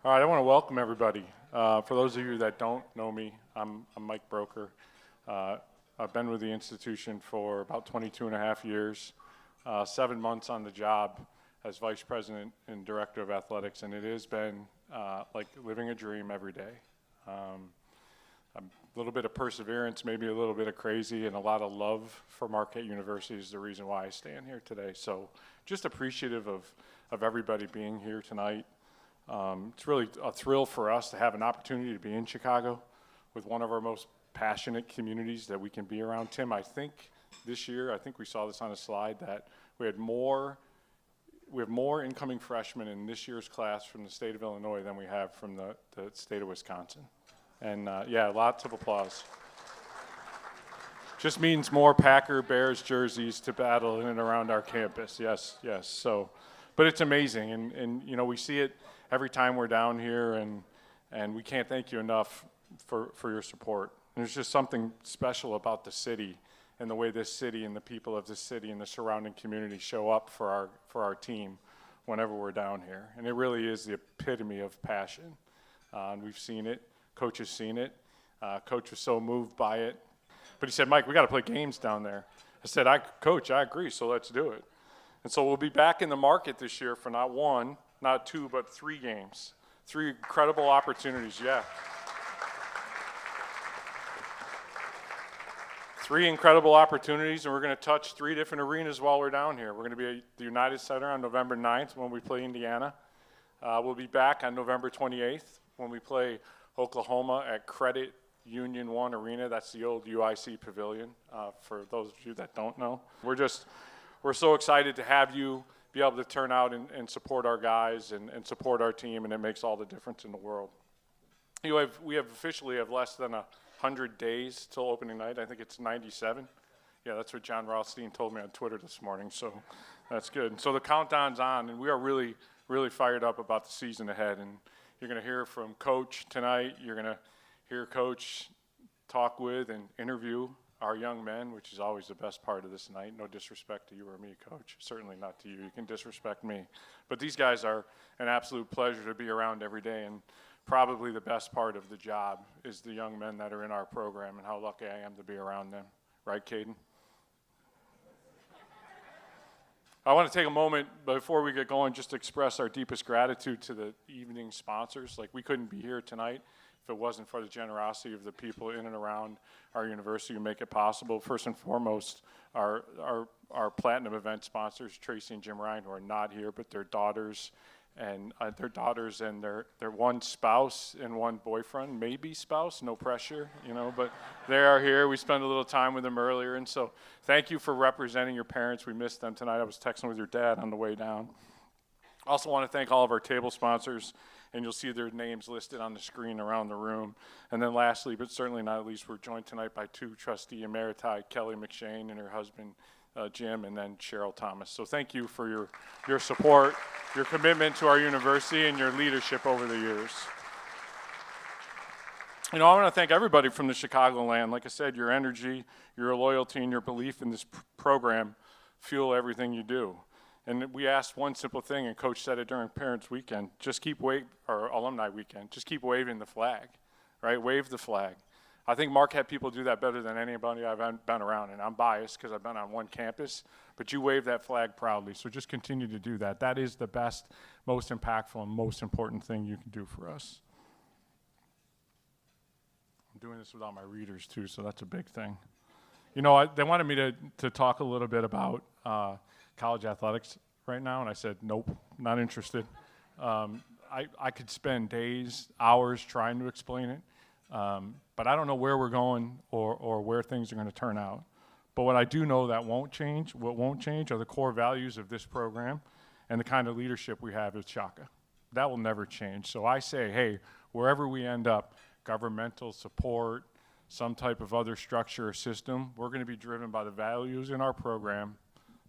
All right, I want to welcome everybody. For those of you that don't know me, I'm Mike Broker. I've been with the institution for about 22 and a half years, 7 months on the job as Vice President and Director of Athletics, and it has been like living a dream every day. A little bit of perseverance, maybe a little bit of crazy, and a lot of love for Marquette University is the reason why I stand here today. So just appreciative of everybody being here tonight. It's really a thrill for us to have an opportunity to be in Chicago with one of our most passionate communities that we can be around. Tim, I think this year, I think we saw this on a slide, that we have more incoming freshmen in this year's class from the state of Illinois than we have from the state of Wisconsin. And yeah, lots of applause. Just means more Packer Bears jerseys to battle in and around our campus. Yes. So, but it's amazing, and you know, we see it every time we're down here, and we can't thank you enough for your support. And there's just something special about the city and the way this city and the people of this city and the surrounding community show up for our team whenever we're down here. And it really is the epitome of passion. And we've seen it. Coach has seen it. Coach was so moved by it. But he said, Mike, we got to play games down there. I said, Coach, I agree, so let's do it. And so we'll be back in the market this year for not one, not two, but 3 games. 3 incredible opportunities, yeah. 3 incredible opportunities, and we're going to touch 3 different arenas while we're down here. We're going to be at the United Center on November 9th when we play Indiana. We'll be back on November 28th when we play Oklahoma at Credit Union 1 Arena. That's the old UIC Pavilion, for those of you that don't know. We're so excited to have you be able to turn out and support our guys and support our team, and it makes all the difference in the world. We have officially less than 100 days till opening night. I think it's 97. Yeah, that's what John Rothstein told me on Twitter this morning, so that's good. So the countdown's on, and we are really, really fired up about the season ahead. And you're going to hear from Coach tonight. You're going to hear Coach talk with and interview our young men, which is always the best part of this night. No disrespect to you or me, Coach. Certainly not to you. You can disrespect me. But these guys are an absolute pleasure to be around every day, and probably the best part of the job is the young men that are in our program and how lucky I am to be around them. Right, Caden? I want to take a moment before we get going just to express our deepest gratitude to the evening sponsors. Like, we couldn't be here tonight if it wasn't for the generosity of the people in and around our university who make it possible. First and foremost, our platinum event sponsors, Tracy and Jim Ryan, who are not here, but their daughters and their one spouse and one boyfriend, maybe spouse, no pressure, you know, but they are here. We spent a little time with them earlier, and so thank you for representing your parents. We missed them tonight. I was texting with your dad on the way down. I also want to thank all of our table sponsors, and you'll see their names listed on the screen around the room. And then lastly, but certainly not least, we're joined tonight by 2 trustee emeriti, Kelly McShane and her husband, Jim, and then Cheryl Thomas. So thank you for your support, your commitment to our university, and your leadership over the years. You know, I want to thank everybody from the Chicagoland. Like I said, your energy, your loyalty, and your belief in this program fuel everything you do. And we asked one simple thing, and Coach said it during Parents Weekend, or Alumni Weekend, just keep waving the flag, right? Wave the flag. I think Marquette people do that better than anybody I've been around, and I'm biased because I've been on one campus, but you wave that flag proudly, so just continue to do that. That is the best, most impactful, and most important thing you can do for us. I'm doing this with all my readers, too, so that's a big thing. You know, they wanted me to talk a little bit about college athletics right now, and I said, nope, not interested. I could spend days, hours trying to explain it. But I don't know where we're going or where things are going to turn out. But what I do know what won't change are the core values of this program and the kind of leadership we have at Shaka. That will never change. So I say, hey, wherever we end up, governmental support, some type of other structure or system, we're going to be driven by the values in our program,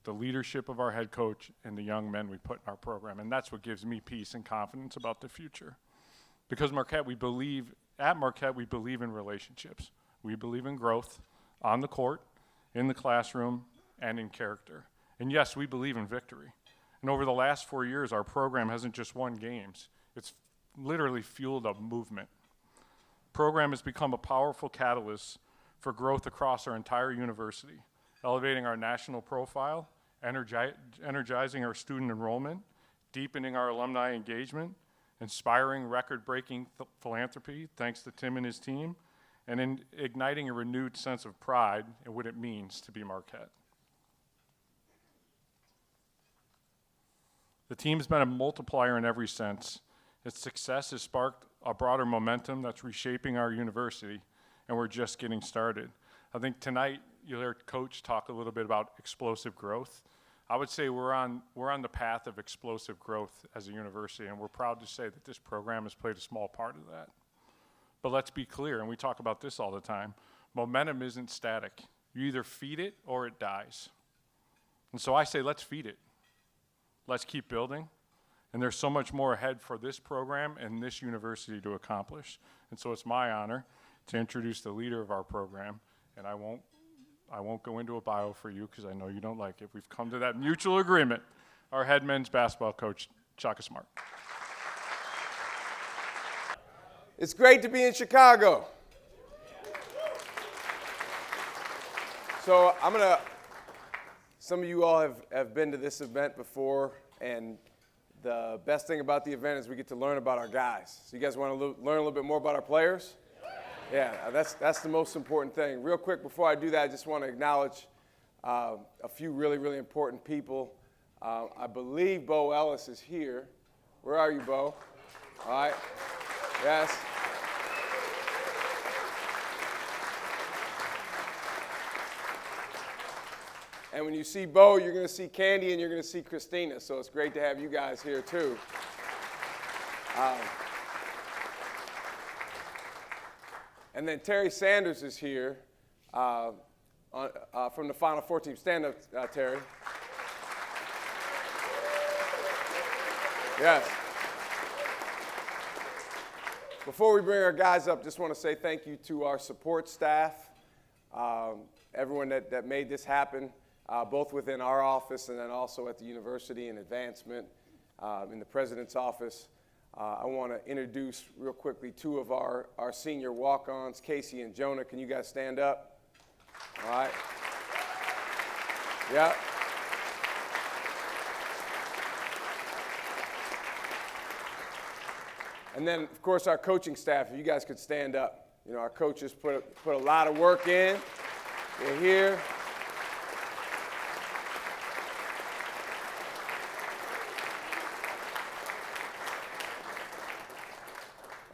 the leadership of our head coach, and the young men we put in our program. And that's what gives me peace and confidence about the future. Because at Marquette, we believe in relationships. We believe in growth on the court, in the classroom, and in character. And yes, we believe in victory. And over the last 4 years, our program hasn't just won games. It's literally fueled a movement. The program has become a powerful catalyst for growth across our entire university, elevating our national profile, energizing our student enrollment, deepening our alumni engagement, inspiring record-breaking philanthropy, thanks to Tim and his team, and igniting a renewed sense of pride in what it means to be Marquette. The team's been a multiplier in every sense. Its success has sparked a broader momentum that's reshaping our university, and we're just getting started. I think tonight you'll hear Coach talk a little bit about explosive growth. I would say we're on the path of explosive growth as a university, and we're proud to say that this program has played a small part of that. But let's be clear, and we talk about this all the time, momentum isn't static. You either feed it or it dies. And so I say let's feed it. Let's keep building. And there's so much more ahead for this program and this university to accomplish. And so it's my honor to introduce the leader of our program, and I won't go into a bio for you because I know you don't like it. We've come to that mutual agreement. Our head men's basketball coach, Shaka Smart. It's great to be in Chicago. So some of you all have been to this event before, and the best thing about the event is we get to learn about our guys. So you guys want to learn a little bit more about our players? Yeah, that's the most important thing. Real quick, before I do that, I just want to acknowledge a few really, really important people. I believe Bo Ellis is here. Where are you, Bo? All right. Yes. And when you see Bo, you're going to see Candy and you're going to see Christina. So it's great to have you guys here, too. And then Terry Sanders is here from the Final Four team. Stand up, Terry. Yes. Before we bring our guys up, just want to say thank you to our support staff, everyone that made this happen, both within our office and then also at the university in advancement, in the president's office. I want to introduce real quickly two of our senior walk-ons, Casey and Jonah. Can you guys stand up? All right. Yeah. And then, of course, our coaching staff, if you guys could stand up. You know, our coaches put a lot of work in. They're here.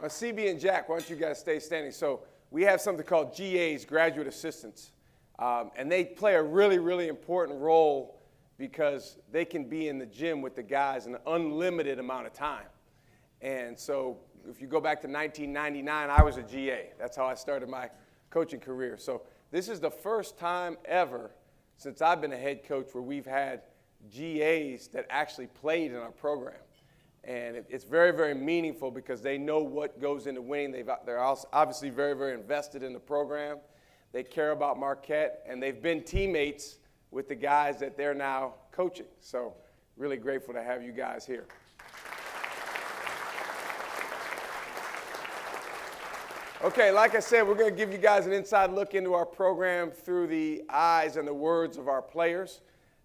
CB and Jack, why don't you guys stay standing? So we have something called GAs, graduate assistants, and they play a really, really important role because they can be in the gym with the guys an unlimited amount of time. And so if you go back to 1999, I was a GA. That's how I started my coaching career. So this is the first time ever since I've been a head coach where we've had GAs that actually played in our program. And it's very, very meaningful because they know what goes into winning. They're also obviously very, very invested in the program. They care about Marquette, and they've been teammates with the guys that they're now coaching. So really grateful to have you guys here. Okay, like I said, we're going to give you guys an inside look into our program through the eyes and the words of our players.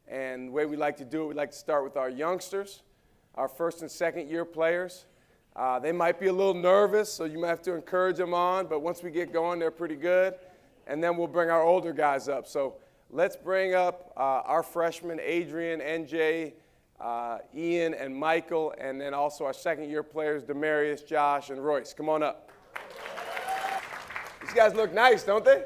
And the way we like to do it, we like to start with our youngsters. Our first and second year players. They might be a little nervous, so you might have to encourage them on, but once we get going, they're pretty good. And then we'll bring our older guys up. So let's bring up our freshmen, Adrian, NJ, Ian, and Michael, and then also our second year players, Demarius, Josh, and Royce. Come on up. These guys look nice, don't they?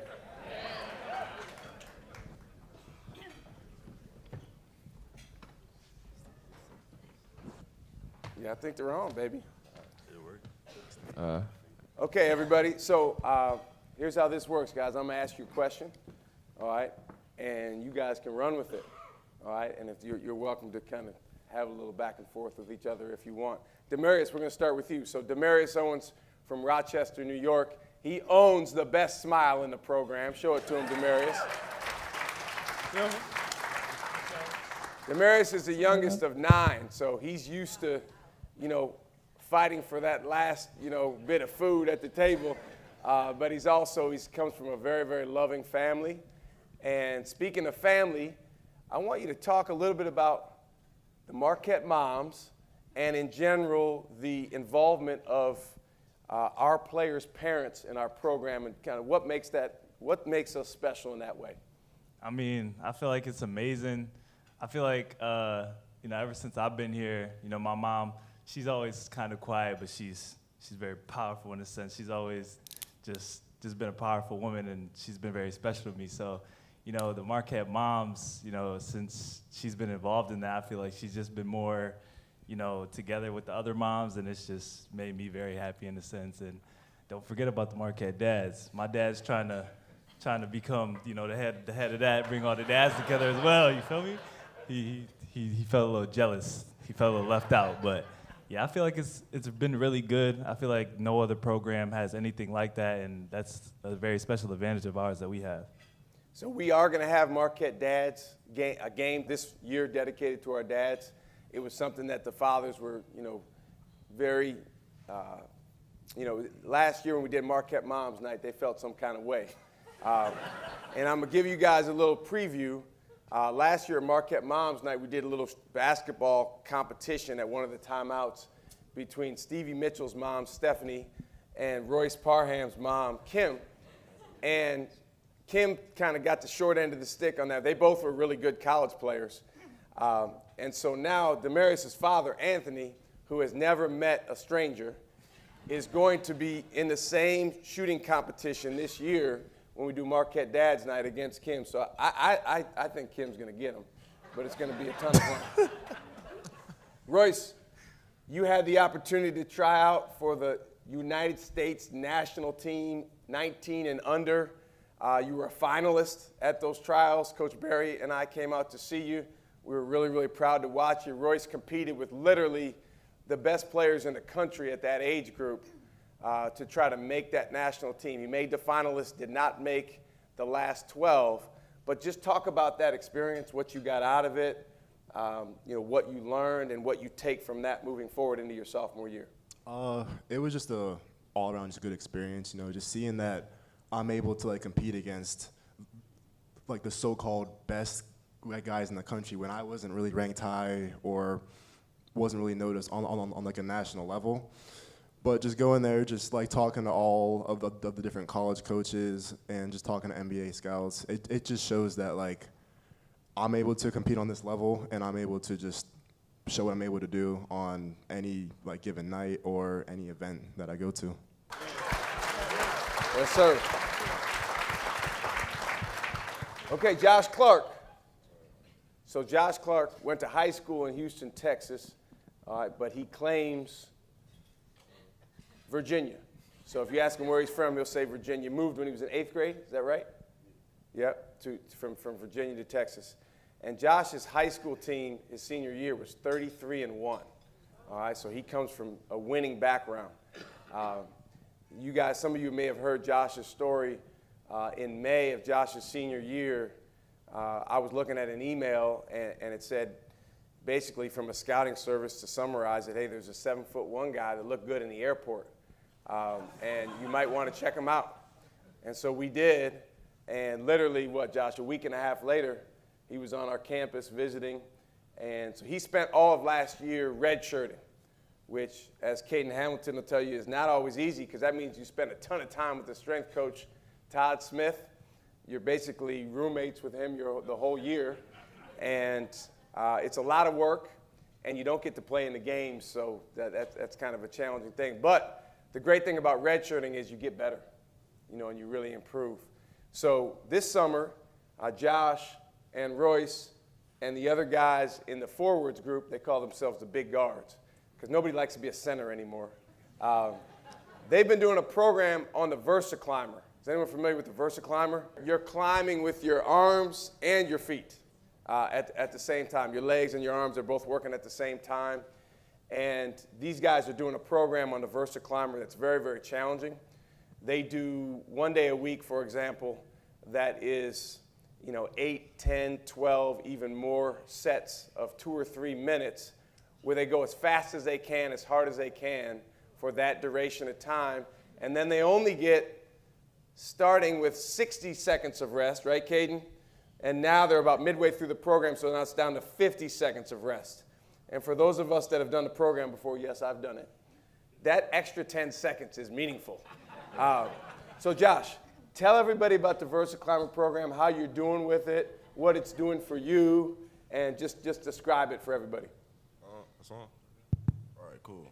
Yeah, I think they're on, baby. Okay, everybody. So here's how this works, guys. I'm going to ask you a question, all right? And you guys can run with it, all right? And if you're welcome to kind of have a little back and forth with each other if you want. Demarius, we're going to start with you. So Demarius Owens from Rochester, New York. He owns the best smile in the program. Show it to him, Demarius. Demarius is the youngest of 9, so he's used to, fighting for that last, bit of food at the table. But he comes from a very, very loving family. And speaking of family, I want you to talk a little bit about the Marquette moms and in general the involvement of our players' parents in our program and kind of what makes us special in that way. I mean, I feel like it's amazing. I feel like, ever since I've been here, my mom, she's always kind of quiet, but she's very powerful in a sense. She's always just been a powerful woman, and she's been very special to me. So, the Marquette moms, since she's been involved in that, I feel like she's just been more, together with the other moms, and it's just made me very happy in a sense. And don't forget about the Marquette dads. My dad's trying to become, the head of that, bring all the dads together as well. You feel me? He felt a little jealous. He felt a little left out, but yeah, I feel like it's been really good. I feel like no other program has anything like that, and that's a very special advantage of ours that we have. So we are going to have Marquette Dads a game this year dedicated to our dads. It was something that the fathers were, very, last year when we did Marquette Moms Night, they felt some kind of way. And I'm going to give you guys a little preview. Last year at Marquette Moms Night, we did a little basketball competition at one of the timeouts between Stevie Mitchell's mom, Stephanie, and Royce Parham's mom, Kim. And Kim kind of got the short end of the stick on that. They both were really good college players. And so now Demarius's father, Anthony, who has never met a stranger, is going to be in the same shooting competition this year when we do Marquette Dads Night against Kim. So I think Kim's going to get him, but it's going to be a ton of fun. Royce, you had the opportunity to try out for the United States national team, 19 and under. You were a finalist at those trials. Coach Barry and I came out to see you. We were really, really proud to watch you. Royce competed with literally the best players in the country at that age group to try to make that national team. He made the finalists, did not make the last 12. But just talk about that experience, what you got out of it, what you learned and what you take from that moving forward into your sophomore year. It was just a all-around just good experience, just seeing that I'm able to compete against the so-called best guys in the country when I wasn't really ranked high or wasn't really noticed on a national level. But just going there, just talking to all of the different college coaches and just talking to NBA scouts, it just shows that I'm able to compete on this level and I'm able to just show what I'm able to do on any given night or any event that I go to. Yes, sir. Okay, Josh Clark. So Josh Clark went to high school in Houston, Texas, but he claims Virginia. So if you ask him where he's from, he'll say Virginia. Moved when he was in 8th grade, is that right? Yep, from Virginia to Texas. And Josh's high school team, his senior year, was 33-1. All right, so he comes from a winning background. You guys, some of you may have heard Josh's story. In May of Josh's senior year, I was looking at an email, and it said, basically from a scouting service to summarize it, hey, there's a 7'1" guy that looked good in the airport, and you might want to check him out. And so we did, and literally, Josh, a week and a half later, he was on our campus visiting, and so he spent all of last year redshirting, which, as Caden Hamilton will tell you, is not always easy because that means you spend a ton of time with the strength coach, Todd Smith. You're basically roommates with him the whole year, and it's a lot of work, and you don't get to play in the games, so that's kind of a challenging thing. But the great thing about redshirting is you get better, and you really improve. So this summer, Josh and Royce and the other guys in the forwards group, they call themselves the big guards because nobody likes to be a center anymore. They've been doing a program on the VersaClimber. Is anyone familiar with the VersaClimber? You're climbing with your arms and your feet at the same time. Your legs and your arms are both working at the same time. And these guys are doing a program on the VersaClimber that's very, very challenging. They do 1 day a week, for example, that is 8, 10, 12, even more sets of 2 or 3 minutes where they go as fast as they can, as hard as they can for that duration of time. And then they only get starting with 60 seconds of rest, right, Caden? And now they're about midway through the program, so now it's down to 50 seconds of rest. And for those of us that have done the program before, yes, I've done it, that extra 10 seconds is meaningful. So Josh, tell everybody about the VersaClimber program, how you're doing with it, what it's doing for you, and just describe it for everybody. That's on. All right, cool.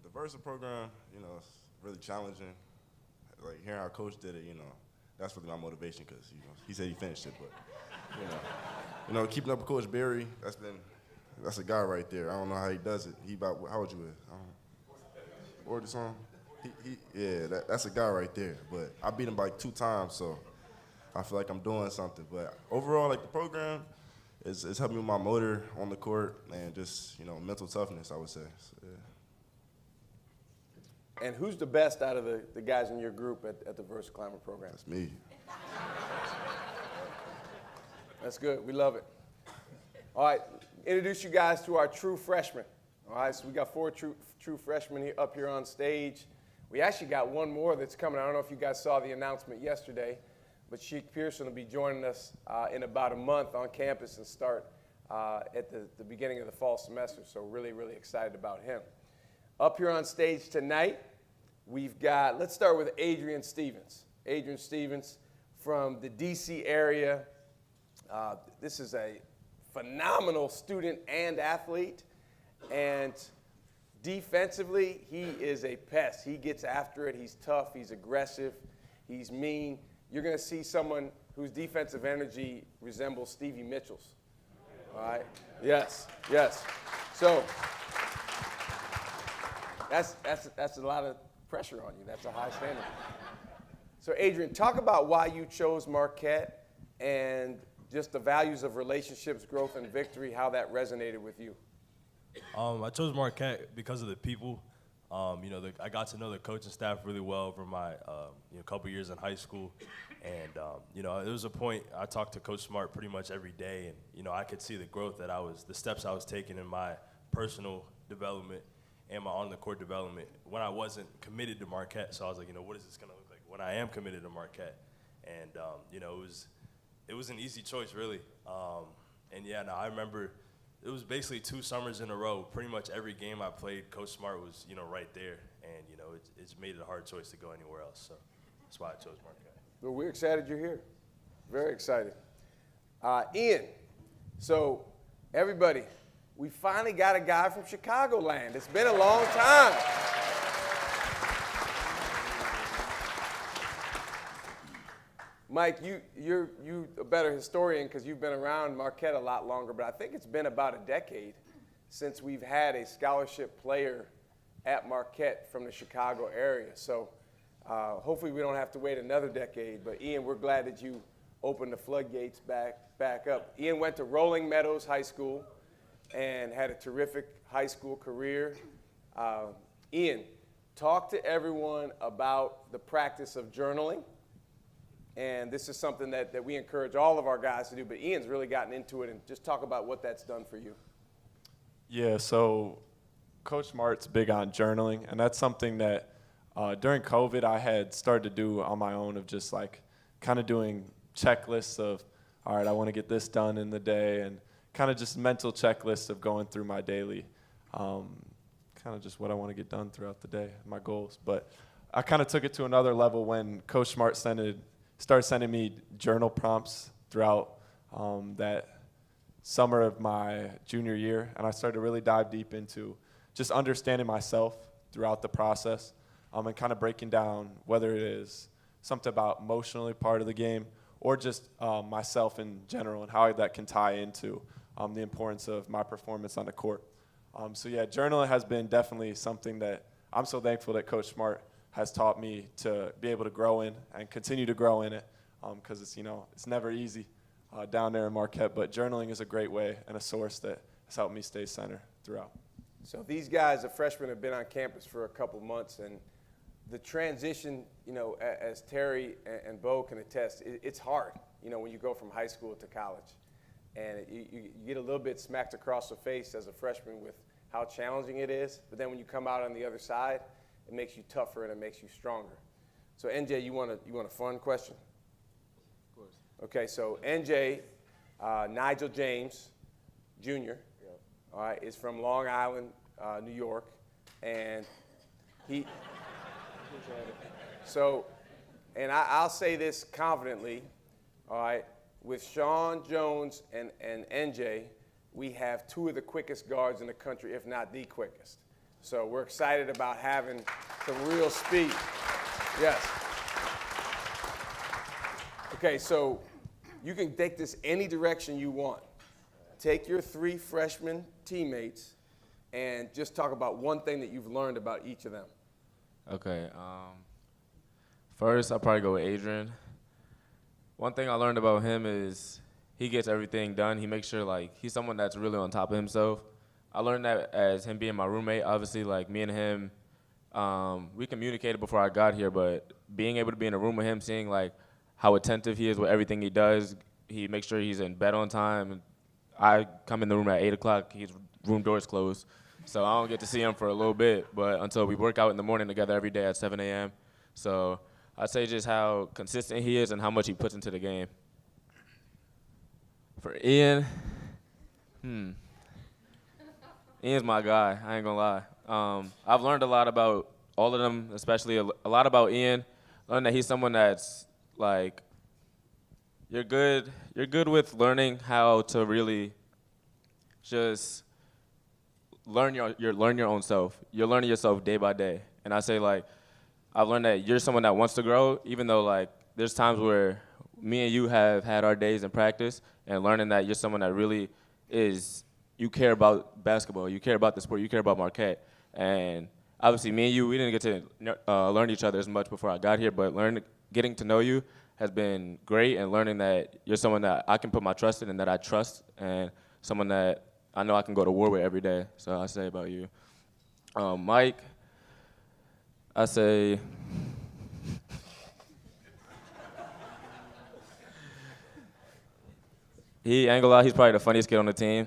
The Versa program, it's really challenging. Like hearing our coach did it, that's really my motivation because he said he finished it, but keeping up with Coach Berry, that's a guy right there. I don't know how he does it. He about how old you is? Or the song? That's a guy right there. But I beat him by 2 times, so I feel like I'm doing something. But overall, like the program is helping me with my motor on the court and just mental toughness, I would say. So, yeah. And who's the best out of the guys in your group at the VersaClimber program? That's me. That's good. We love it. All right, introduce you guys to our true freshmen. All right, so we got 4 true freshmen up here on stage. We actually got one more that's coming. I don't know if you guys saw the announcement yesterday, but Sheik Pearson will be joining us in about a month on campus and start at the beginning of the fall semester. So really, really excited about him. Up here on stage tonight, we've got, let's start with Adrian Stevens. Adrian Stevens from the DC area. This is a phenomenal student and athlete. And defensively, he is a pest. He gets after it. He's tough. He's aggressive. He's mean. You're going to see someone whose defensive energy resembles Stevie Mitchell's. All right? Yes, yes. So that's a lot of pressure on you. That's a high standard. So Adrian, talk about why you chose Marquette and just the values of relationships, growth, and victory, how that resonated with you. I chose Marquette because of the people. I got to know the coaching staff really well over my couple years in high school. And, there was a point I talked to Coach Smart pretty much every day. And, I could see the growth the steps I was taking in my personal development and my on-the-court development when I wasn't committed to Marquette. So I was like, what is this going to look like when I am committed to Marquette? And, it was an easy choice, really. I remember it was basically 2 summers in a row. Pretty much every game I played, Coach Smart was, right there. And, it's made it a hard choice to go anywhere else. So that's why I chose Marquette. Well, we're excited you're here. Very excited. Ian, so everybody, we finally got a guy from Chicagoland. It's been a long time. Mike, you're a better historian because you've been around Marquette a lot longer, but I think it's been about a decade since we've had a scholarship player at Marquette from the Chicago area. So hopefully we don't have to wait another decade. But Ian, we're glad that you opened the floodgates back up. Ian went to Rolling Meadows High School and had a terrific high school career. Ian, talk to everyone about the practice of journaling. And this is something that we encourage all of our guys to do, but Ian's really gotten into it, and just talk about what that's done for you. Yeah, so Coach Smart's big on journaling, and that's something that during COVID I had started to do on my own, of just like kind of doing checklists of, all right, I want to get this done in the day, and kind of just mental checklists of going through my daily, kind of just what I want to get done throughout the day, my goals. But I kind of took it to another level when Coach Smart started sending me journal prompts throughout that summer of my junior year, and I started to really dive deep into just understanding myself throughout the process, and kind of breaking down whether it is something about emotionally part of the game or just myself in general and how that can tie into the importance of my performance on the court. So yeah, journaling has been definitely something that I'm so thankful that Coach Smart has taught me to be able to grow in and continue to grow in it, because it's never easy down there in Marquette, but journaling is a great way and a source that has helped me stay centered throughout. So these guys, the freshmen, have been on campus for a couple months, and the transition, as Terry and Bo can attest, it's hard, when you go from high school to college. And you get a little bit smacked across the face as a freshman with how challenging it is. But then when you come out on the other side, it makes you tougher and it makes you stronger. So NJ, you want a fun question? Of course. Okay, so NJ, Nigel James Jr., all right, is from Long Island, New York, and I'll say this confidently, all right, with Sean Jones and NJ, we have two of the quickest guards in the country, if not the quickest. So we're excited about having some real speed. Yes. Okay, so you can take this any direction you want. Take your three freshman teammates and just talk about one thing that you've learned about each of them. Okay. First, I'll probably go with Adrian. One thing I learned about him is he gets everything done. He makes sure, like, he's someone that's really on top of himself. I learned that as him being my roommate. Obviously, like, me and him, we communicated before I got here, but being able to be in a room with him, seeing, like, how attentive he is with everything he does, he makes sure he's in bed on time. I come in the room at 8 o'clock, his room door's closed. So I don't get to see him for a little bit, but until we work out in the morning together every day at 7 a.m. So I'd say just how consistent he is and how much he puts into the game. For Ian, Ian's my guy, I ain't gonna lie. I've learned a lot about all of them, especially a lot about Ian. Learned that he's someone that's like, you're good with learning how to really just learn your own self. You're learning yourself day by day. And I say, like, I've learned that you're someone that wants to grow, even though, like, there's times where me and you have had our days in practice, and learning that you're someone that really is, you care about basketball, you care about the sport, you care about Marquette. And obviously me and you, we didn't get to learn each other as much before I got here, but getting to know you has been great, and learning that you're someone that I can put my trust in and that I trust, and someone that I know I can go to war with every day. So I say about you. Mike, I say, I ain't gonna lie, he's probably the funniest kid on the team.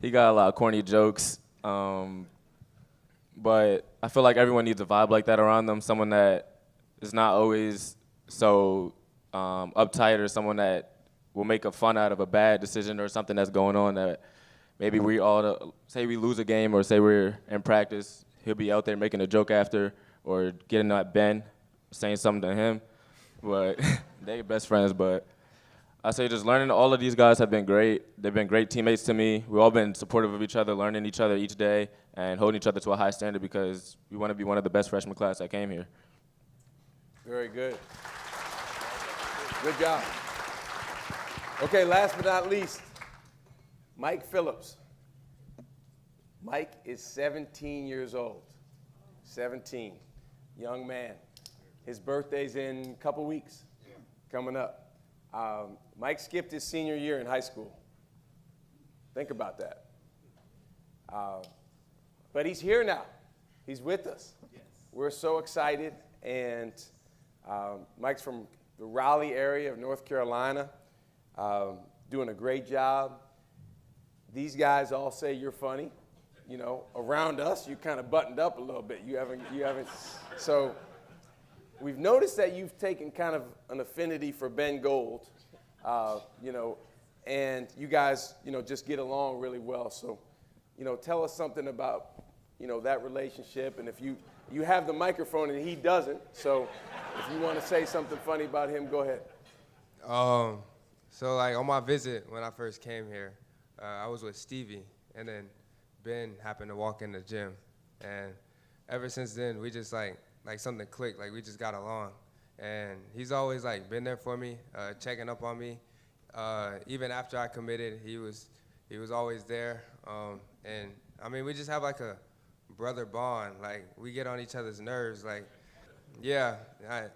He got a lot of corny jokes, but I feel like everyone needs a vibe like that around them, someone that is not always so uptight, or someone that will make a fun out of a bad decision or something that's going on, that maybe say we lose a game or say we're in practice, he'll be out there making a joke after, or getting at Ben, saying something to him. But they're best friends. But I say just learning, all of these guys have been great. They've been great teammates to me. We've all been supportive of each other, learning each other each day, and holding each other to a high standard, because we want to be one of the best freshman class that came here. Very good. Good job. Okay, last but not least, Mike Phillips. Mike is 17 years old. 17, young man. His birthday's in a couple weeks, coming up. Mike skipped his senior year in high school. Think about that. But he's here now. He's with us. Yes. We're so excited. And Mike's from the Raleigh area of North Carolina, doing a great job. These guys all say you're funny. You know, around us, you kind of buttoned up a little bit. You haven't. So we've noticed that you've taken kind of an affinity for Ben Gold, you know, and you guys, you know, just get along really well. So, you know, tell us something about, you know, that relationship. And if you have the microphone and he doesn't, so if you want to say something funny about him, go ahead. So like on my visit when I first came here, I was with Stevie, and then Ben happened to walk in the gym, and ever since then we just like something clicked, like we just got along, and he's always like been there for me, checking up on me. Even after I committed, he was always there, and I mean we just have like a brother bond. Like we get on each other's nerves, like yeah,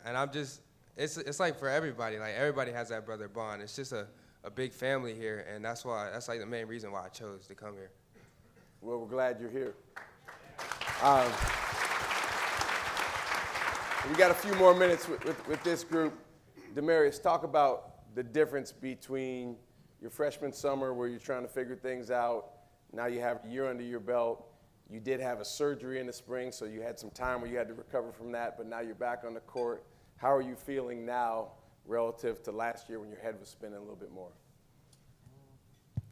and I'm just it's like for everybody, like everybody has that brother bond. It's just a big family here, and that's like the main reason why I chose to come here. Well, we're glad you're here. We got a few more minutes with this group. Demarius, talk about the difference between your freshman summer where you're trying to figure things out Now you have a year under your belt. You did have a surgery in the spring, so you had some time where you had to recover from that, but now you're back on the court. How are you feeling now relative to last year when your head was spinning a little bit more?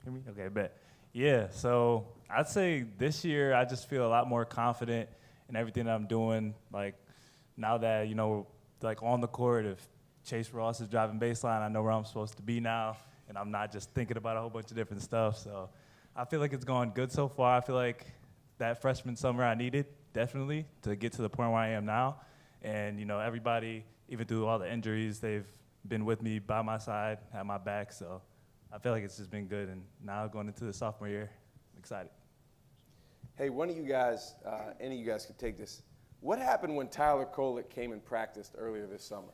Hear me? Okay, bet. Yeah, so I'd say this year I just feel a lot more confident in everything that I'm doing. Like, now that, like on the court, if Chase Ross is driving baseline, I know where I'm supposed to be now, and I'm not just thinking about a whole bunch of different stuff. So I feel like it's going good so far. I feel like that freshman summer I needed, definitely, to get to the point where I am now. And, everybody, even through all the injuries, they've been with me by my side, had my back. So I feel like it's just been good. And now going into the sophomore year, I'm excited. Hey, one of you guys, any of you guys could take this. What happened when Tyler Kolek came and practiced earlier this summer?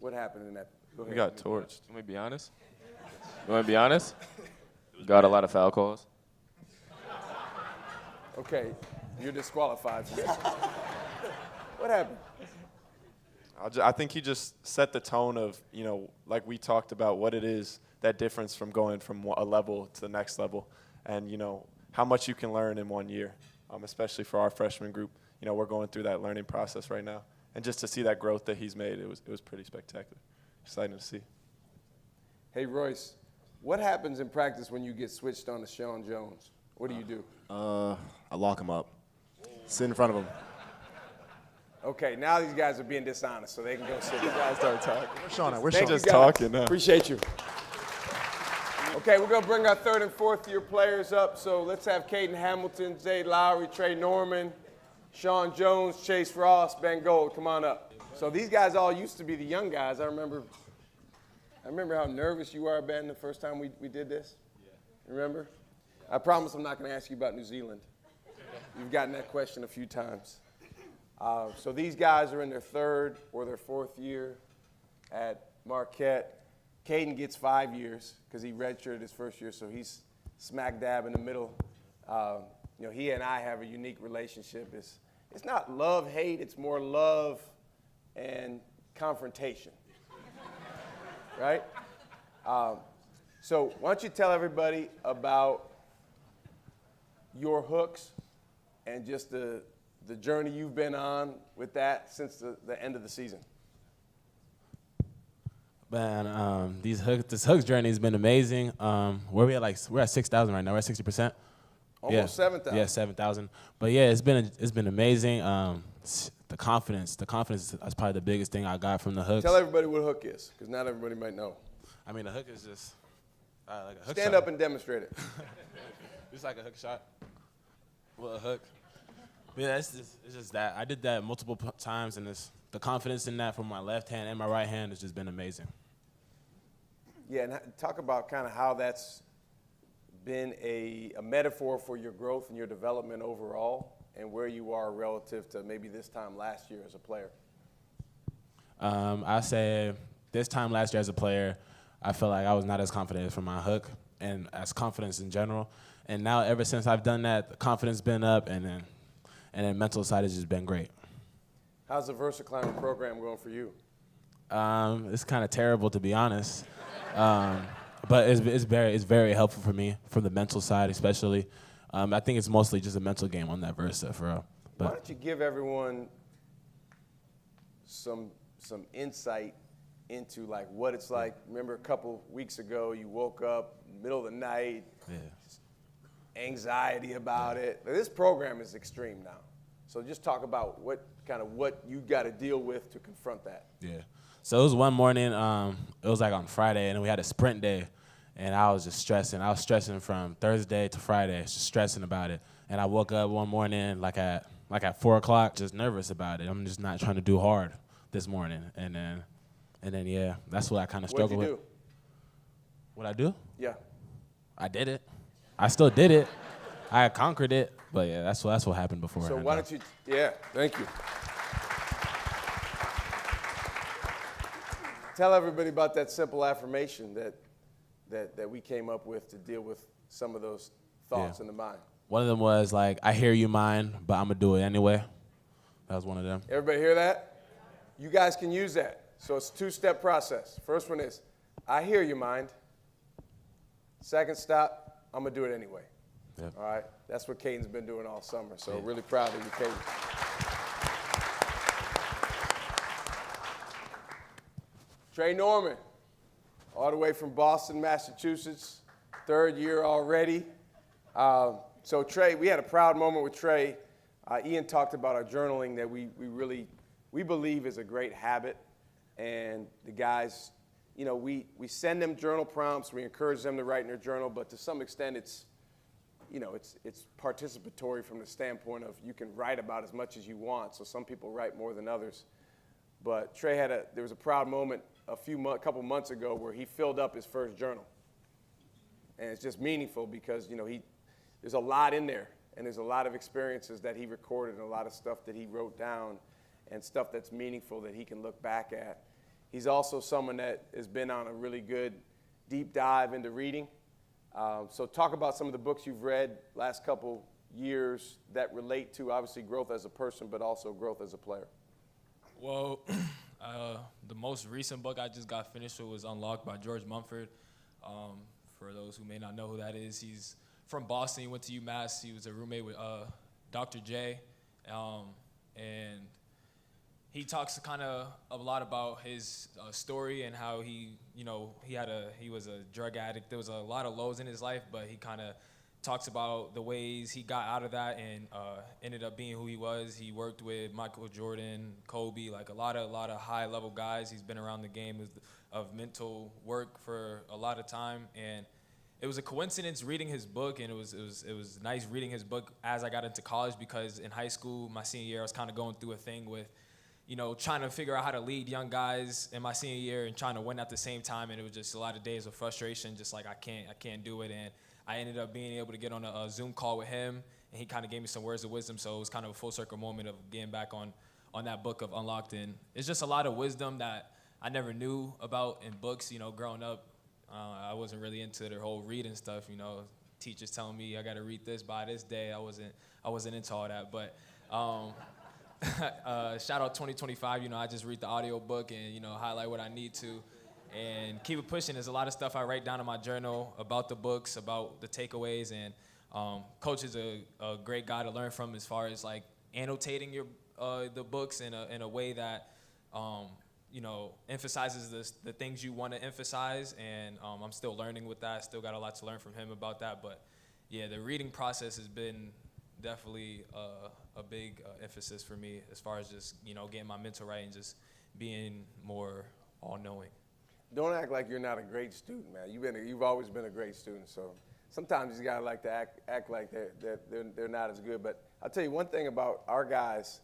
What happened in that? Go ahead. We got torched. Let me be honest. You want to be honest? Got a lot of foul calls. Okay, you're disqualified from this. What happened? I think he just set the tone of, like we talked about, what it is, that difference from going from a level to the next level, and, how much you can learn in 1 year, especially for our freshman group. We're going through that learning process right now. And just to see that growth that he's made, it was pretty spectacular. Exciting to see. Hey, Royce, what happens in practice when you get switched on to Sean Jones? What do you do? I lock him up. Sit in front of him. Okay, now these guys are being dishonest, so they can go sit down. You guys start talking. Where's Sean at? Where's Thank Sean? you, Just guys. talking now. Appreciate you. Okay, we're going to bring our third and fourth year players up. So let's have Caden Hamilton, Zay Lowry, Trey Norman, Sean Jones, Chase Ross, Ben Gold. Come on up. So these guys all used to be the young guys. I remember how nervous you were, Ben, the first time we did this. Yeah. Remember? I promise I'm not going to ask you about New Zealand. You've gotten that question a few times. So these guys are in their third or their fourth year at Marquette. Caden gets 5 years because he redshirted his first year, so he's smack dab in the middle. He and I have a unique relationship. It's not love-hate, it's more love and confrontation, right? So why don't you tell everybody about your hooks and just the journey you've been on with that since the end of the season. Man, this hooks journey has been amazing. We're at 6,000 right now. We're at 60%. Almost 7,000. Yeah, 7,000. But yeah, it's been amazing. The confidence is probably the biggest thing I got from the hooks. Tell everybody what a hook is, because not everybody might know. I mean, a hook is just like a hook Stand shot. up and demonstrate it. It's like a hook shot with a hook. But yeah, it's just that. I did that multiple times, and the confidence in that from my left hand and my right hand has just been amazing. Yeah, and talk about kind of how that's been a metaphor for your growth and your development overall, and where you are relative to maybe this time last year as a player. I say this time last year as a player, I felt like I was not as confident from my hook and as confidence in general. And now ever since I've done that, the confidence been up, and then mental side has just been great. How's the VersaClimber program going for you? It's kind of terrible, to be honest. But it's very helpful for me from the mental side, especially. I think it's mostly just a mental game on that Versa for real. Why don't you give everyone some insight into like what it's like? Remember a couple weeks ago you woke up middle of the night, anxiety about it. This program is extreme now. So just talk about what you got to deal with to confront that. Yeah. So it was one morning, it was like on Friday, and we had a sprint day, and I was just stressing. I was stressing from Thursday to Friday, just stressing about it. And I woke up one morning like at 4 o'clock, just nervous about it. I'm just not trying to do hard this morning. And then yeah, that's what I kind of struggled with. What'd you do? What'd I do? Yeah. I did it. I still did it. I conquered it. But yeah, that's what happened before. So why don't you, yeah, thank you. Tell everybody about that simple affirmation that we came up with to deal with some of those thoughts in the mind. One of them was like, I hear you mind, but I'm going to do it anyway. That was one of them. Everybody hear that? You guys can use that. So it's a two-step process. First one is, I hear you mind. Second stop, I'm going to do it anyway. Yep. All right, that's what Caden's been doing all summer, so really proud of you, Caden. Trey Norman, all the way from Boston, Massachusetts, third year already. So Trey, we had a proud moment with Trey. Ian talked about our journaling that we believe is a great habit, and the guys, you know, we send them journal prompts, we encourage them to write in their journal, but to some extent it's, you know, it's participatory from the standpoint of you can write about as much as you want. So some people write more than others. But Trey there was a proud moment couple months ago where he filled up his first journal. And it's just meaningful because, you know, there's a lot in there, and there's a lot of experiences that he recorded and a lot of stuff that he wrote down and stuff that's meaningful that he can look back at. He's also someone that has been on a really good deep dive into reading. So talk about some of the books you've read last couple years that relate to obviously growth as a person, but also growth as a player. Well, the most recent book I just got finished with was Unlocked by George Mumford. For those who may not know who that is, he's from Boston. He went to UMass. He was a roommate with Dr. J. And he talks kind of a lot about his story and how he was a drug addict. There was a lot of lows in his life, but he kind of talks about the ways he got out of that and ended up being who he was. He worked with Michael Jordan, Kobe, like a lot of high-level guys. He's been around the game of mental work for a lot of time, and it was a coincidence reading his book, and it was nice reading his book as I got into college, because in high school, my senior year, I was kind of going through a thing with, you know, trying to figure out how to lead young guys in my senior year and trying to win at the same time, and it was just a lot of days of frustration, just like I can't do it, and I ended up being able to get on a Zoom call with him, and he kind of gave me some words of wisdom, so it was kind of a full circle moment of getting back on that book of Unlocked, and it's just a lot of wisdom that I never knew about in books, you know, growing up. I wasn't really into the whole reading stuff, you know, teachers telling me I got to read this by this day. I wasn't into all that, but shout out 2025, you know, I just read the audio book and, you know, highlight what I need to and keep it pushing. There's a lot of stuff I write down in my journal about the books, about the takeaways, and Coach is a great guy to learn from as far as like annotating the books in a way that you know, emphasizes the things you want to emphasize, and I'm still learning with that. Still got a lot to learn from him about that, but yeah, the reading process has been definitely a big emphasis for me as far as just, you know, getting my mental right and just being more all-knowing. Don't act like you're not a great student, man. You've always been a great student, so sometimes you gotta like to act like they're not as good. But I'll tell you one thing about our guys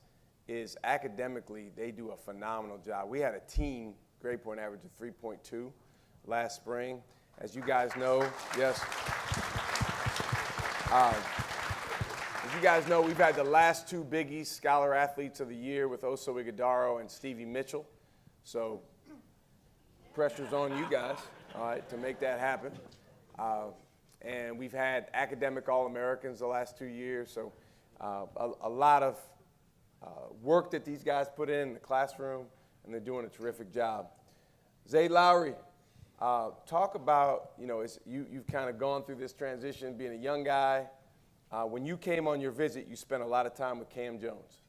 is academically, they do a phenomenal job. We had a team grade point average of 3.2 last spring. As you guys know, yes. As you guys know, we've had the last two biggies, Scholar Athletes of the Year with Oso Ighodaro and Stevie Mitchell. So pressure's on you guys, all right, to make that happen. And we've had academic All-Americans the last 2 years. So a lot of work that these guys put in the classroom, and they're doing a terrific job. Zay Lowry, talk about, you know, you've kind of gone through this transition, being a young guy. When you came on your visit, you spent a lot of time with Cam Jones,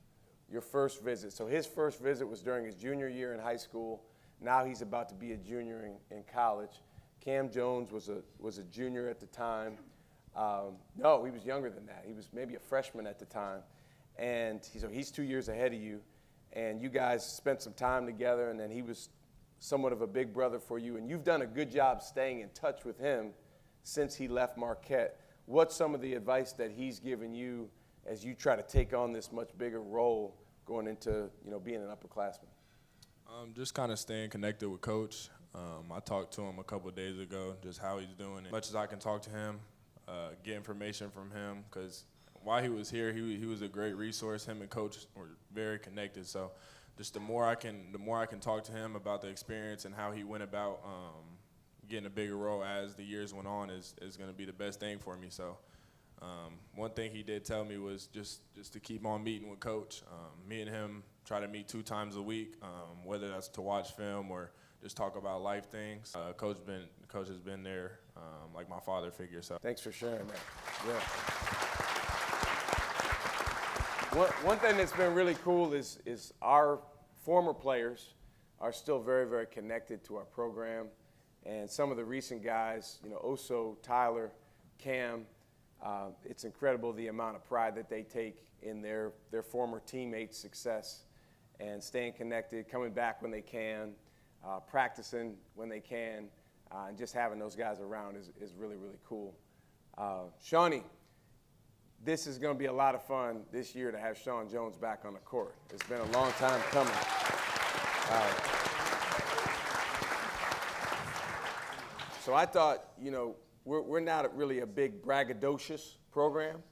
your first visit. So his first visit was during his junior year in high school. Now he's about to be a junior in college. Cam Jones was a junior at the time. No, he was younger than that. He was maybe a freshman at the time. And he's 2 years ahead of you, and you guys spent some time together, and then he was somewhat of a big brother for you, and you've done a good job staying in touch with him since he left Marquette. What's some of the advice that he's given you as you try to take on this much bigger role going into, you know, being an upperclassman? Just kind of staying connected with Coach. I talked to him a couple of days ago, just how he's doing. As much as I can talk to him, get information from him, because while he was here, he was a great resource. Him and Coach were very connected. So, just the more I can talk to him about the experience and how he went about getting a bigger role as the years went on is going to be the best thing for me. So, one thing he did tell me was just to keep on meeting with Coach. Me and him try to meet 2 times a week, whether that's to watch film or just talk about life things. Coach has been there, like my father figure. So thanks for sharing that. Yeah. One thing that's been really cool is our former players are still very, very connected to our program. And some of the recent guys, Oso, Tyler, Cam, it's incredible the amount of pride that they take in their former teammates' success and staying connected, coming back when they can, practicing when they can, and just having those guys around is really, really cool. Shawnee, this is going to be a lot of fun this year to have Sean Jones back on the court. It's been a long time coming. So I thought, we're not really a big braggadocious program,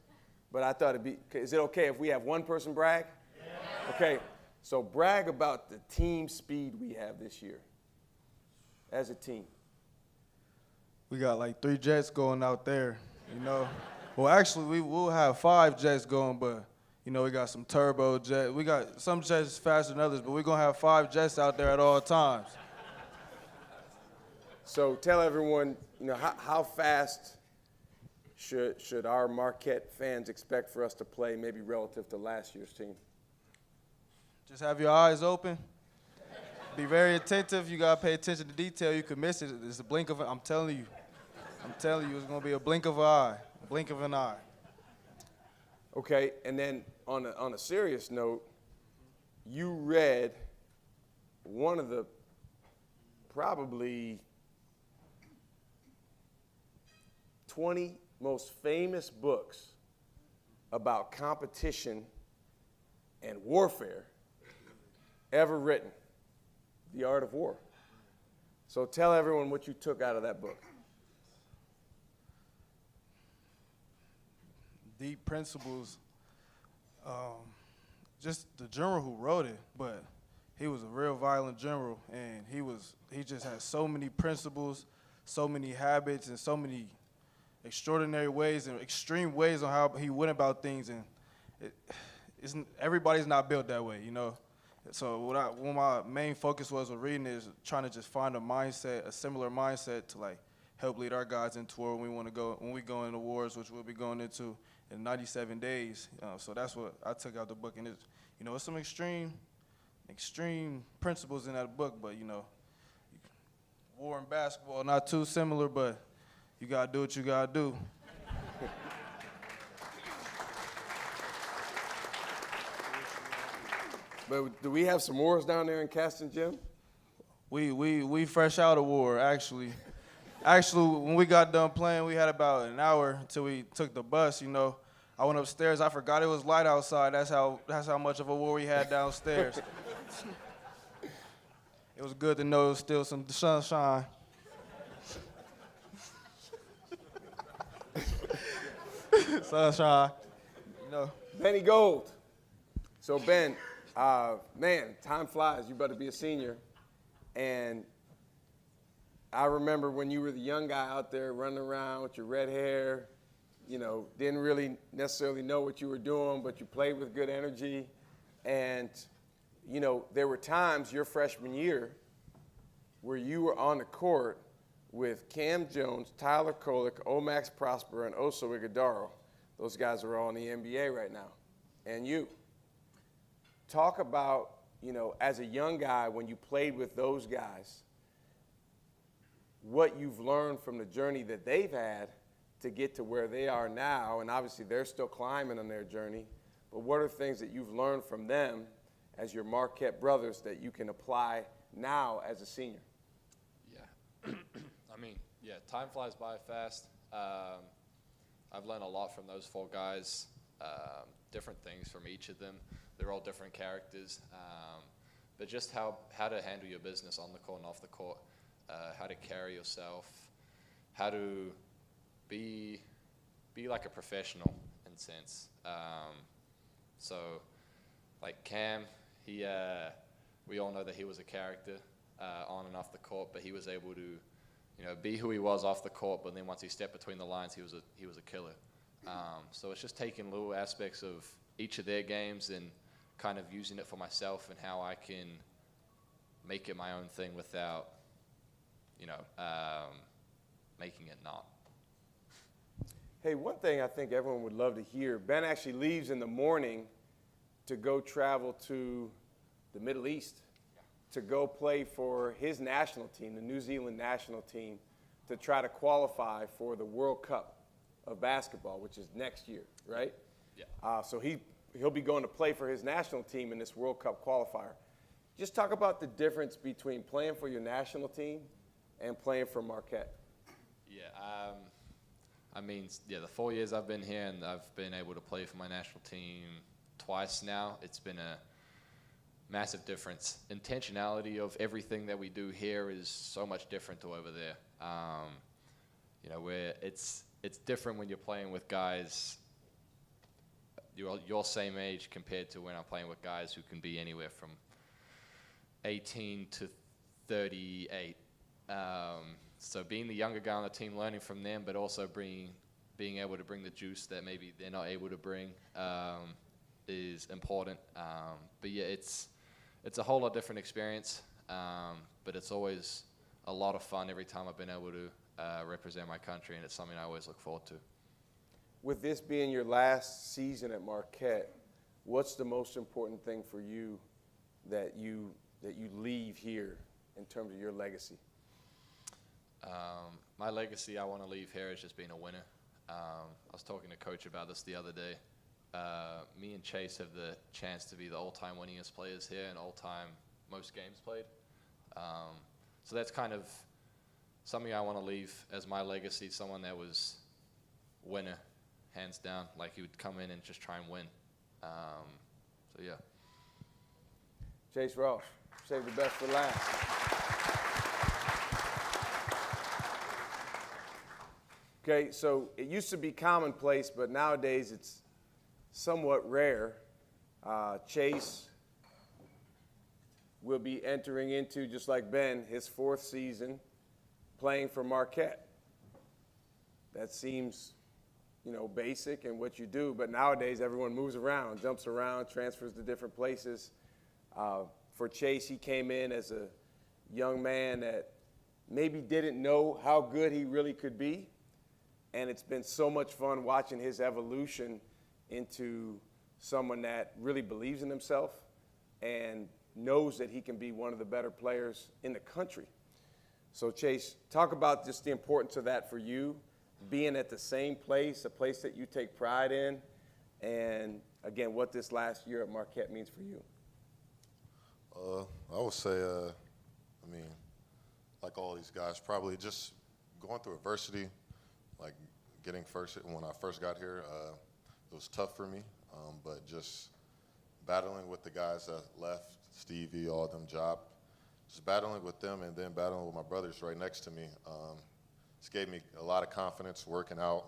but I thought is it okay if we have one person brag? Yeah. Okay, so brag about the team speed we have this year as a team. We got like 3 jets going out there, Well, actually, we will have 5 jets going, but, we got some turbo jets. We got some jets faster than others, but we're going to have 5 jets out there at all times. So tell everyone, how fast should our Marquette fans expect for us to play, maybe relative to last year's team? Just have your eyes open. Be very attentive. You got to pay attention to detail. You could miss it. It's a blink of an eye. I'm telling you, it's going to be a blink of an eye. Blink of an eye. Okay, and then on a serious note, you read one of the probably 20 most famous books about competition and warfare ever written, The Art of War. So tell everyone what you took out of that book. Deep principles, just the general who wrote it, but he was a real violent general, and he just had so many principles, so many habits, and so many extraordinary ways and extreme ways on how he went about things, and everybody's not built that way, So what my main focus was with reading is trying to just find a similar mindset to help lead our guys into war when we go into wars, which we'll be going into in 97 days. So that's what I took out the book, and it's some extreme principles in that book, but war and basketball not too similar, but you gotta do what you gotta do. But do we have some wars down there in Caston, Jim? We fresh out of war, actually. Actually, when we got done playing, we had about an hour until we took the bus. I went upstairs. I forgot it was light outside. That's how much of a war we had downstairs. It was good to know there was still some sunshine. Sunshine. Benny Gold. So Ben, man, time flies. You better be a senior. And I remember when you were the young guy out there running around with your red hair, didn't really necessarily know what you were doing, but you played with good energy. And, there were times your freshman year where you were on the court with Cam Jones, Tyler Kolek, Omax Prosper, and Oso Ighodaro. Those guys are all in the NBA right now. And you. Talk about, as a young guy, when you played with those guys, what you've learned from the journey that they've had to get to where they are now, and obviously they're still climbing on their journey, but what are things that you've learned from them as your Marquette brothers that you can apply now as a senior? Yeah, time flies by fast. I've learned a lot from those 4 guys, different things from each of them. They're all different characters, but just how to handle your business on the court and off the court, how to carry yourself, how to be like a professional in a sense. So, like Cam, we all know that he was a character on and off the court, but he was able to, be who he was off the court. But then once he stepped between the lines, he was a killer. So it's just taking little aspects of each of their games and kind of using it for myself and how I can make it my own thing without making it not. Hey, one thing I think everyone would love to hear, Ben actually leaves in the morning to go travel to the Middle East to go play for his national team, the New Zealand national team, to try to qualify for the World Cup of basketball, which is next year, right? Yeah. So he'll be going to play for his national team in this World Cup qualifier. Just talk about the difference between playing for your national team and playing for Marquette. Yeah, the 4 years I've been here and I've been able to play for my national team twice now, it's been a massive difference. Intentionality of everything that we do here is so much different to over there. Where it's different when you're playing with guys your same age compared to when I'm playing with guys who can be anywhere from 18 to 38. So being the younger guy on the team, learning from them, but also being able to bring the juice that maybe they're not able to bring is important. But yeah, it's a whole lot different experience, but it's always a lot of fun every time I've been able to represent my country, and it's something I always look forward to. With this being your last season at Marquette, what's the most important thing for you that you leave here in terms of your legacy? My legacy I want to leave here is just being a winner. I was talking to Coach about this the other day. Me and Chase have the chance to be the all-time winningest players here and all-time most games played. So that's kind of something I want to leave as my legacy, someone that was winner, hands down, like he would come in and just try and win. So yeah. Chase Ross, save the best for last. Okay, so it used to be commonplace, but nowadays it's somewhat rare. Chase will be entering into, just like Ben, his 4th season playing for Marquette. That seems, basic in what you do, but nowadays everyone moves around, jumps around, transfers to different places. For Chase, he came in as a young man that maybe didn't know how good he really could be. And it's been so much fun watching his evolution into someone that really believes in himself and knows that he can be one of the better players in the country. So Chase, talk about just the importance of that for you, being at the same place, a place that you take pride in, and again, what this last year at Marquette means for you. I would say, like all these guys, probably just going through adversity. Like getting first, when I first got here, it was tough for me, but just battling with the guys that left, Stevie, all of them, Job, just battling with them and then battling with my brothers right next to me. It's gave me a lot of confidence working out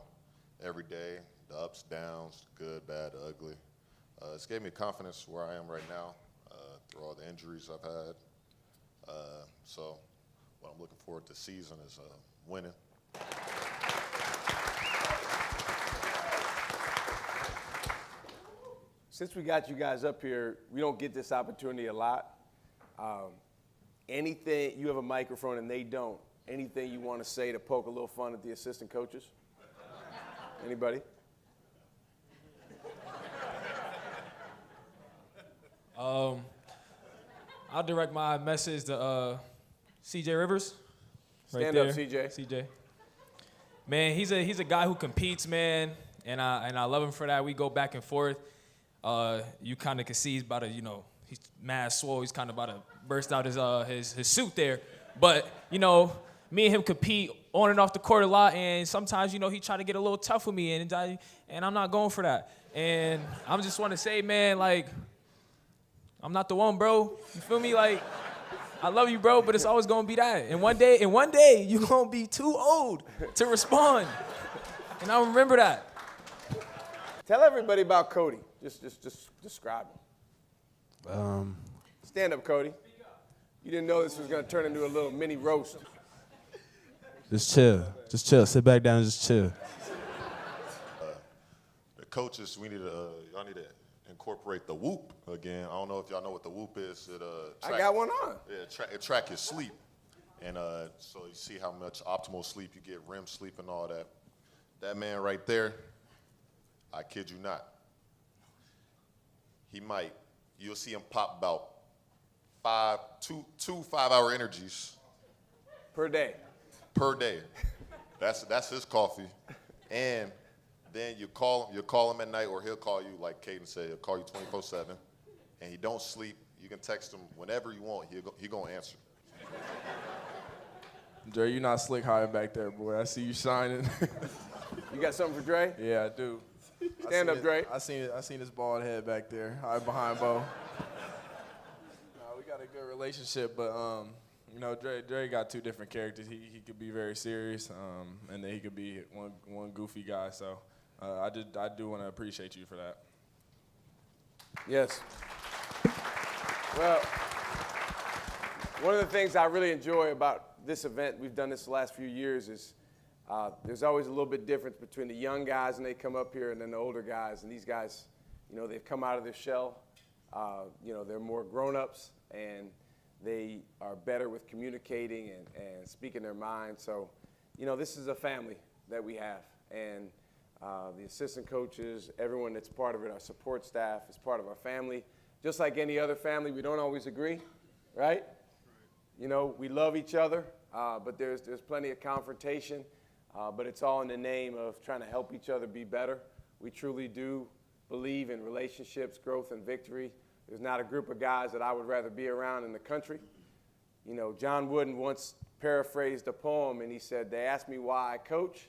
every day, the ups, downs, good, bad, ugly. It's gave me confidence where I am right now through all the injuries I've had. So what I'm looking forward to season is winning. Since we got you guys up here, we don't get this opportunity a lot. Anything, you have a microphone and they don't, anything you want to say to poke a little fun at the assistant coaches? Anybody? I'll direct my message to CJ Rivers. Stand up, CJ. CJ. Man, he's a guy who competes, man, and I love him for that. We go back and forth. You kind of can see he's about to, he's mad swole. He's kind of about to burst out his suit there. But, me and him compete on and off the court a lot, and sometimes, he try to get a little tough with me, and I'm not going for that. And I just want to say, man, like, I'm not the one, bro. You feel me? Like, I love you, bro, but it's always gonna be that. And one day, you're gonna be too old to respond. And I remember that. Tell everybody about Cody. Just describe him. Stand up, Cody. You didn't know this was gonna turn into a little mini roast. Just chill. Sit back down and just chill. The coaches, y'all need to incorporate the whoop again. I don't know if y'all know what the whoop is. I got one on. Yeah, it track your sleep. And so you see how much optimal sleep you get, REM sleep and all that. That man right there, I kid you not, you'll see him pop about two 5-hour energies. Per day. Per day. That's his coffee. And then you call him at night, or he'll call you, like Caden said, he'll call you 24/7, and he don't sleep. You can text him whenever you want. He gonna answer. Dre, you not slick high back there, boy. I see you shining. You got something for Dre? Yeah, I do. Stand up, Dre. I seen his bald head back there, high behind Bo. We got a good relationship, but Dre got two different characters. He could be very serious, and then he could be one goofy guy. So I do want to appreciate you for that. Yes. Well, one of the things I really enjoy about this event, we've done this the last few years, is there's always a little bit difference between the young guys and they come up here and then the older guys. And these guys, they've come out of their shell. They're more grown-ups and they are better with communicating and speaking their mind. So, this is a family that we have. And the assistant coaches, everyone that's part of it, our support staff is part of our family. Just like any other family, we don't always agree, right? We love each other, but there's plenty of confrontation, but it's all in the name of trying to help each other be better. We truly do believe in relationships, growth, and victory. There's not a group of guys that I would rather be around in the country. John Wooden once paraphrased a poem, and he said, "They ask me why I coach,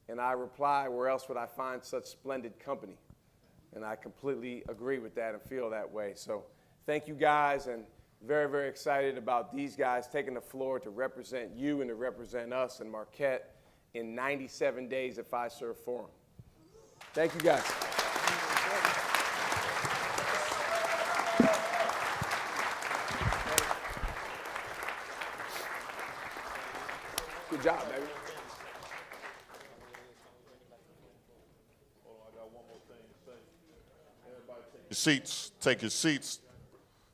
and I reply, where else would I find such splendid company?" And I completely agree with that and feel that way. So thank you guys, and very, very excited about these guys taking the floor to represent you and to represent us in Marquette in 97 days at Fiserv Forum. Thank you, guys. Good job, baby. Your seats, take your seats.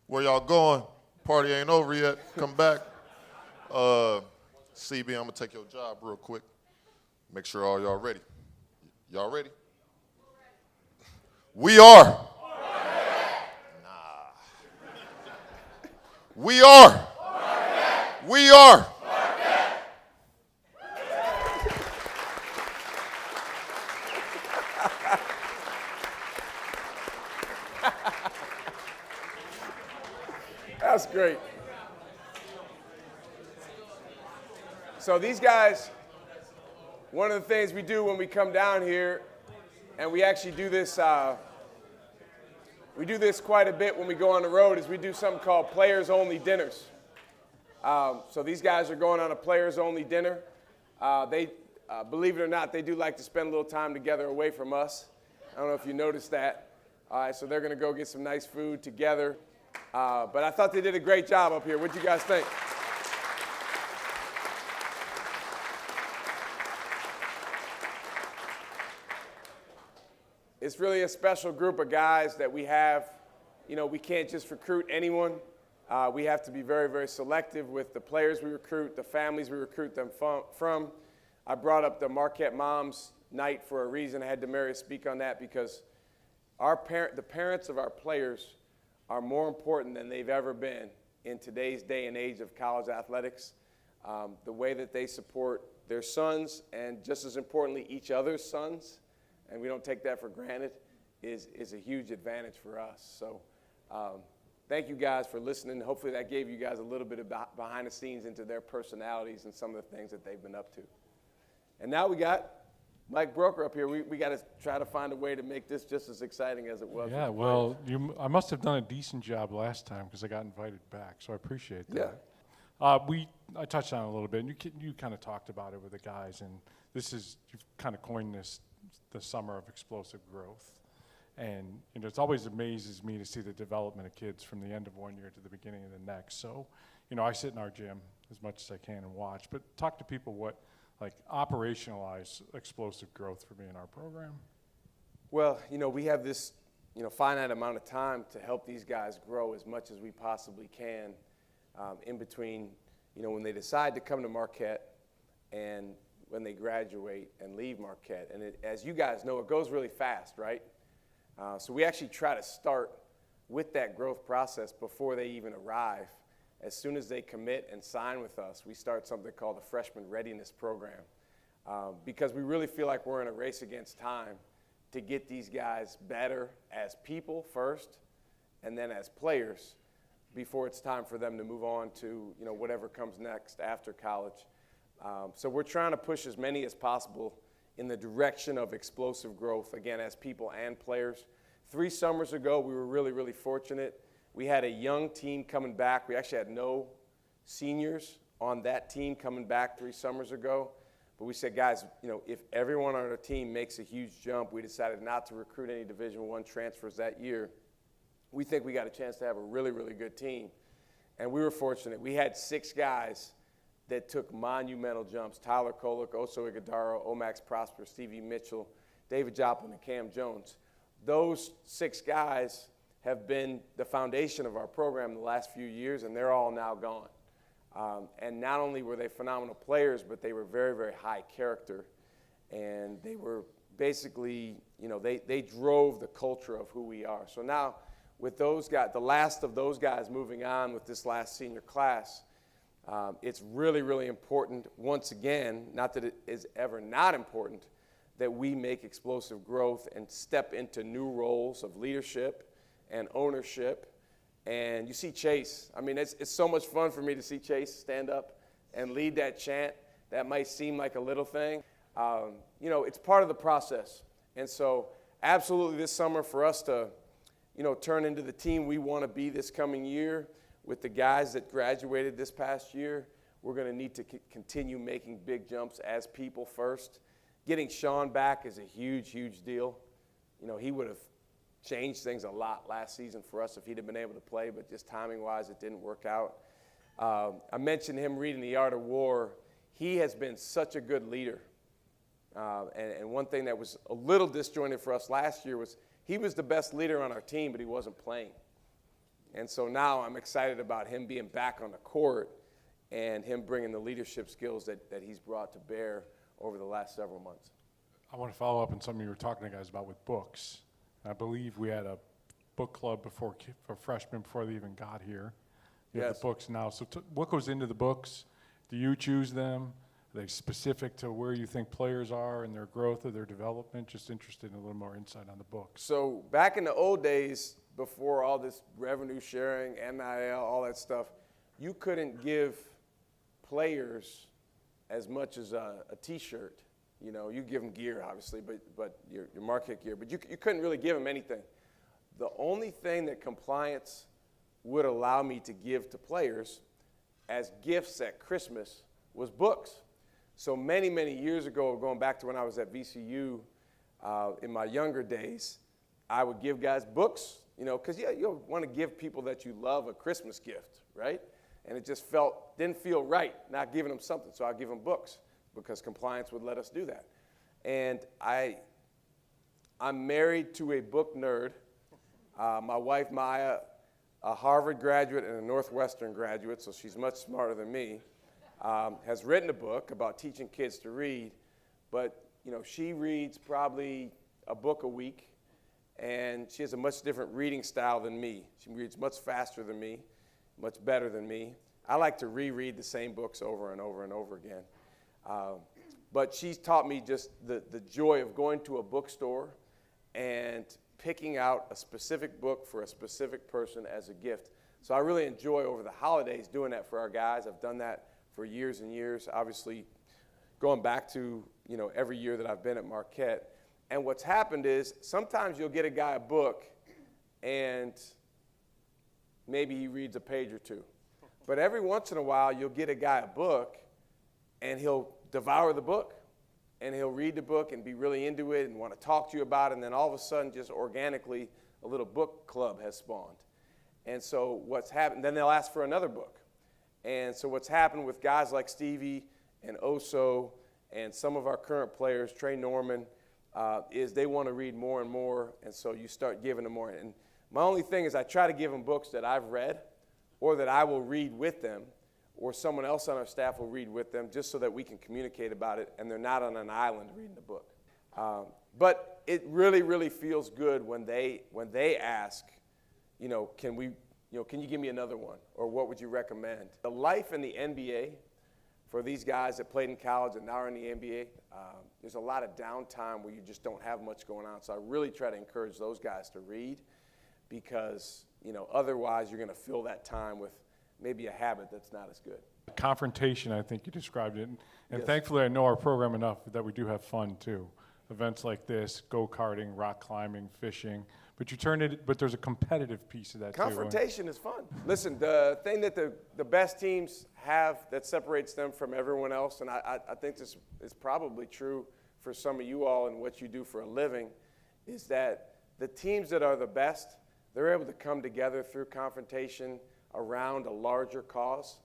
Where y'all going? Party ain't over yet. Come back. CB, I'm gonna take your job real quick. Make sure all y'all ready. Y'all ready? We are. Nah. We are. We are. That's great. So these guys, one of the things we do when we come down here, and we actually do this, quite a bit when we go on the road, is we do something called players-only dinners. So these guys are going on a players-only dinner. They, believe it or not, they do like to spend a little time together away from us. I don't know if you noticed that. All right, so they're going to go get some nice food together. But I thought they did a great job up here. What'd you guys think? It's really a special group of guys that we have. We can't just recruit anyone. We have to be very, very selective with the players we recruit, the families we recruit them from. I brought up the Marquette Moms Night for a reason. I had Damaris speak on that because the parents of our players are more important than they've ever been in today's day and age of college athletics. The way that they support their sons, and just as importantly, each other's sons, and we don't take that for granted, is a huge advantage for us. So thank you guys for listening. Hopefully that gave you guys a little bit of behind the scenes into their personalities and some of the things that they've been up to. And now we got Mike Broker up here. We got to try to find a way to make this just as exciting as it was. Yeah, well, I must have done a decent job last time because I got invited back, so I appreciate that. Yeah. I touched on it a little bit, and you kind of talked about it with the guys, and you've kind of coined this the summer of explosive growth. And it's always amazes me to see the development of kids from the end of one year to the beginning of the next. So, I sit in our gym as much as I can and watch, but talk to people what operationalize explosive growth for me in our program. Well, we have this, finite amount of time to help these guys grow as much as we possibly can in between, when they decide to come to Marquette and when they graduate and leave Marquette. And as you guys know, it goes really fast, right? So we actually try to start with that growth process before they even arrive. As soon as they commit and sign with us, we start something called the Freshman Readiness Program, because we really feel like we're in a race against time to get these guys better as people first and then as players before it's time for them to move on to whatever comes next after college. So we're trying to push as many as possible in the direction of explosive growth, again, as people and players. 3 summers ago, we were really, really fortunate. We had a young team coming back. We actually had no seniors on that team coming back 3 summers ago. But we said, guys, if everyone on our team makes a huge jump, we decided not to recruit any Division I transfers that year. We think we got a chance to have a really, really good team. And we were fortunate. We had 6 guys that took monumental jumps: Tyler Kolek, Oso Iguodaro, Omax Prosper, Stevie Mitchell, David Joplin, and Cam Jones. Those 6 guys have been the foundation of our program the last few years, and they're all now gone. And not only were they phenomenal players, but they were very, very high character. And they were basically, they drove the culture of who we are. So now with those guys, the last of those guys moving on with this last senior class, it's really, really important, once again, not that it is ever not important, that we make explosive growth and step into new roles of leadership and ownership. And you see Chase. I mean, it's so much fun for me to see Chase stand up and lead that chant. That might seem like a little thing. It's part of the process. And so absolutely this summer for us to, turn into the team we want to be this coming year with the guys that graduated this past year, we're going to need to continue making big jumps as people first. Getting Sean back is a huge, huge deal. He would have changed things a lot last season for us if he'd have been able to play, but just timing-wise, it didn't work out. I mentioned him reading The Art of War. He has been such a good leader. And one thing that was a little disjointed for us last year was he was the best leader on our team, but he wasn't playing. And so now I'm excited about him being back on the court and him bringing the leadership skills that he's brought to bear over the last several months. I want to follow up on something you were talking to guys about with books. I believe we had a book club for freshmen before they even got here. You have the books now. So what goes into the books? Do you choose them? Are they specific to where you think players are and their growth or their development? Just interested in a little more insight on the books. So back in the old days, before all this revenue sharing, NIL, all that stuff, you couldn't give players as much as a T-shirt. You give them gear, obviously, but your Marquette gear. But you couldn't really give them anything. The only thing that compliance would allow me to give to players as gifts at Christmas was books. So many, many years ago, going back to when I was at VCU in my younger days, I would give guys books, because you want to give people that you love a Christmas gift, right? And it just didn't feel right not giving them something. So I'd give them books because compliance would let us do that. And I'm married to a book nerd. My wife, Maya, a Harvard graduate and a Northwestern graduate, so she's much smarter than me, has written a book about teaching kids to read. But, she reads probably a book a week, and she has a much different reading style than me. She reads much faster than me, much better than me. I like to reread the same books over and over and over again. But she's taught me just the joy of going to a bookstore and picking out a specific book for a specific person as a gift. So I really enjoy over the holidays doing that for our guys. I've done that for years and years, obviously going back to every year that I've been at Marquette. And what's happened is sometimes you'll get a guy a book and maybe he reads a page or two. But every once in a while you'll get a guy a book and he'll devour the book and he'll read the book and be really into it and want to talk to you about it, and then all of a sudden just organically a little book club has spawned. And so what's happened, then they'll ask for another book. And so what's happened with guys like Stevie and Oso and some of our current players, Trey Norman, is they want to read more and more, and so you start giving them more. And my only thing is I try to give them books that I've read or that I will read with them, or someone else on our staff will read with them just so that we can communicate about it and they're not on an island reading the book. But it really, really feels good when they ask, can you give me another one, or what would you recommend? The life in the NBA for these guys that played in college and now are in the NBA, there's a lot of downtime where you just don't have much going on. So I really try to encourage those guys to read because, otherwise you're going to fill that time with maybe a habit that's not as good. Confrontation, I think you described it. And Yes. Thankfully I know our program enough that we do have fun too. Events like this, go-karting, rock climbing, fishing, but there's a competitive piece of that too. Confrontation is fun. Listen, the thing that the best teams have that separates them from everyone else, and I think this is probably true for some of you all and what you do for a living, is that the teams that are the best, they're able to come together through confrontation around a larger cause.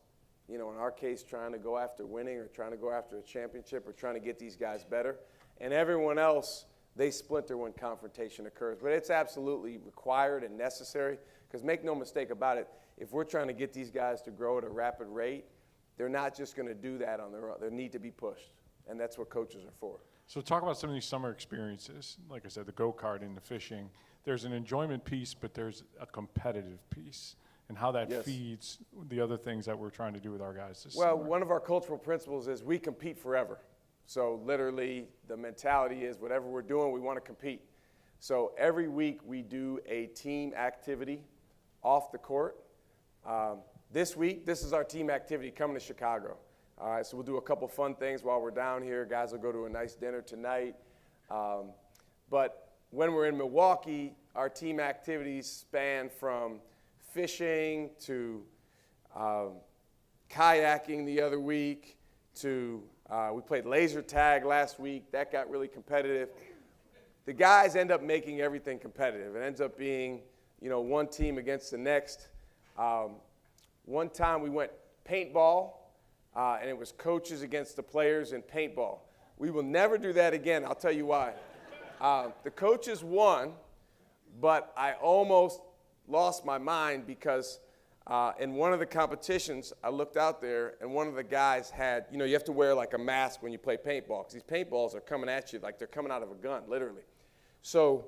In our case, trying to go after winning or trying to go after a championship or trying to get these guys better. And everyone else, they splinter when confrontation occurs. But it's absolutely required and necessary because make no mistake about it, if we're trying to get these guys to grow at a rapid rate, they're not just going to do that on their own. They need to be pushed, and that's what coaches are for. So talk about some of these summer experiences. Like I said, the go-karting, the fishing. There's an enjoyment piece, but there's a competitive piece, and how that Yes. feeds the other things that we're trying to do with our guys this Well, summer. one of our cultural principles is we compete forever. So literally, the mentality is whatever we're doing, we want to compete. So every week we do a team activity off the court. This week, this is our team activity coming to Chicago. All right, so we'll do a couple fun things while we're down here. Guys will go to a nice dinner tonight. But when we're in Milwaukee, our team activities span from fishing to kayaking the other week to we played laser tag last week. That got really competitive. The guys end up making everything competitive. It ends up being, one team against the next. One time we went paintball, and it was coaches against the players in paintball. We will never do that again. I'll tell you why. The coaches won, but I almost lost my mind because in one of the competitions, I looked out there, and one of the guys had, you have to wear like a mask when you play paintball because these paintballs are coming at you like they're coming out of a gun, literally. So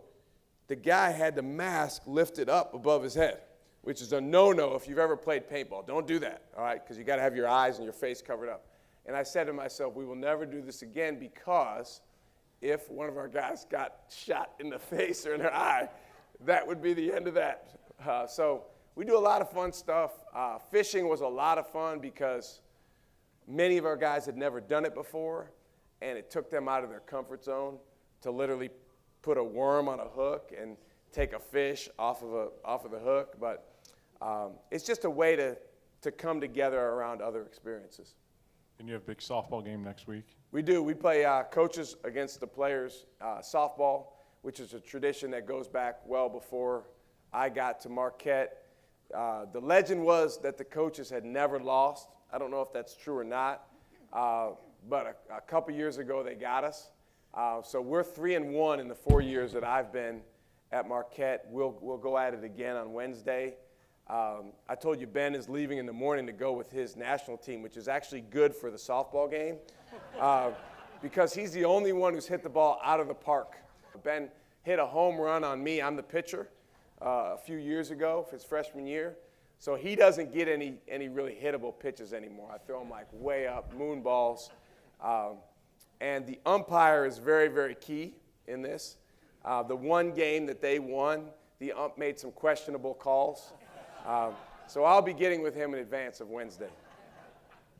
the guy had the mask lifted up above his head, which is a no-no if you've ever played paintball. Don't do that, all right, because you got to have your eyes and your face covered up. And I said to myself, we will never do this again because if one of our guys got shot in the face or in their eye, that would be the end of that. So we do a lot of fun stuff. Fishing was a lot of fun because many of our guys had never done it before, and it took them out of their comfort zone to literally put a worm on a hook and take a fish off of the hook. But it's just a way to come together around other experiences. And you have a big softball game next week. We do. We play coaches against the players softball, which is a tradition that goes back well before I got to Marquette. The legend was that the coaches had never lost. I don't know if that's true or not, but a couple years ago they got us. So we're 3-1 in the 4 years that I've been at Marquette. We'll go at it again on Wednesday. I told you Ben is leaving in the morning to go with his national team, which is actually good for the softball game because he's the only one who's hit the ball out of the park. Ben hit a home run on me. I'm the pitcher a few years ago for his freshman year. So he doesn't get any really hittable pitches anymore. I throw him like way up, moon balls. And the umpire is very, very key in this. The one game that they won, the ump made some questionable calls. So I'll be getting with him in advance of Wednesday.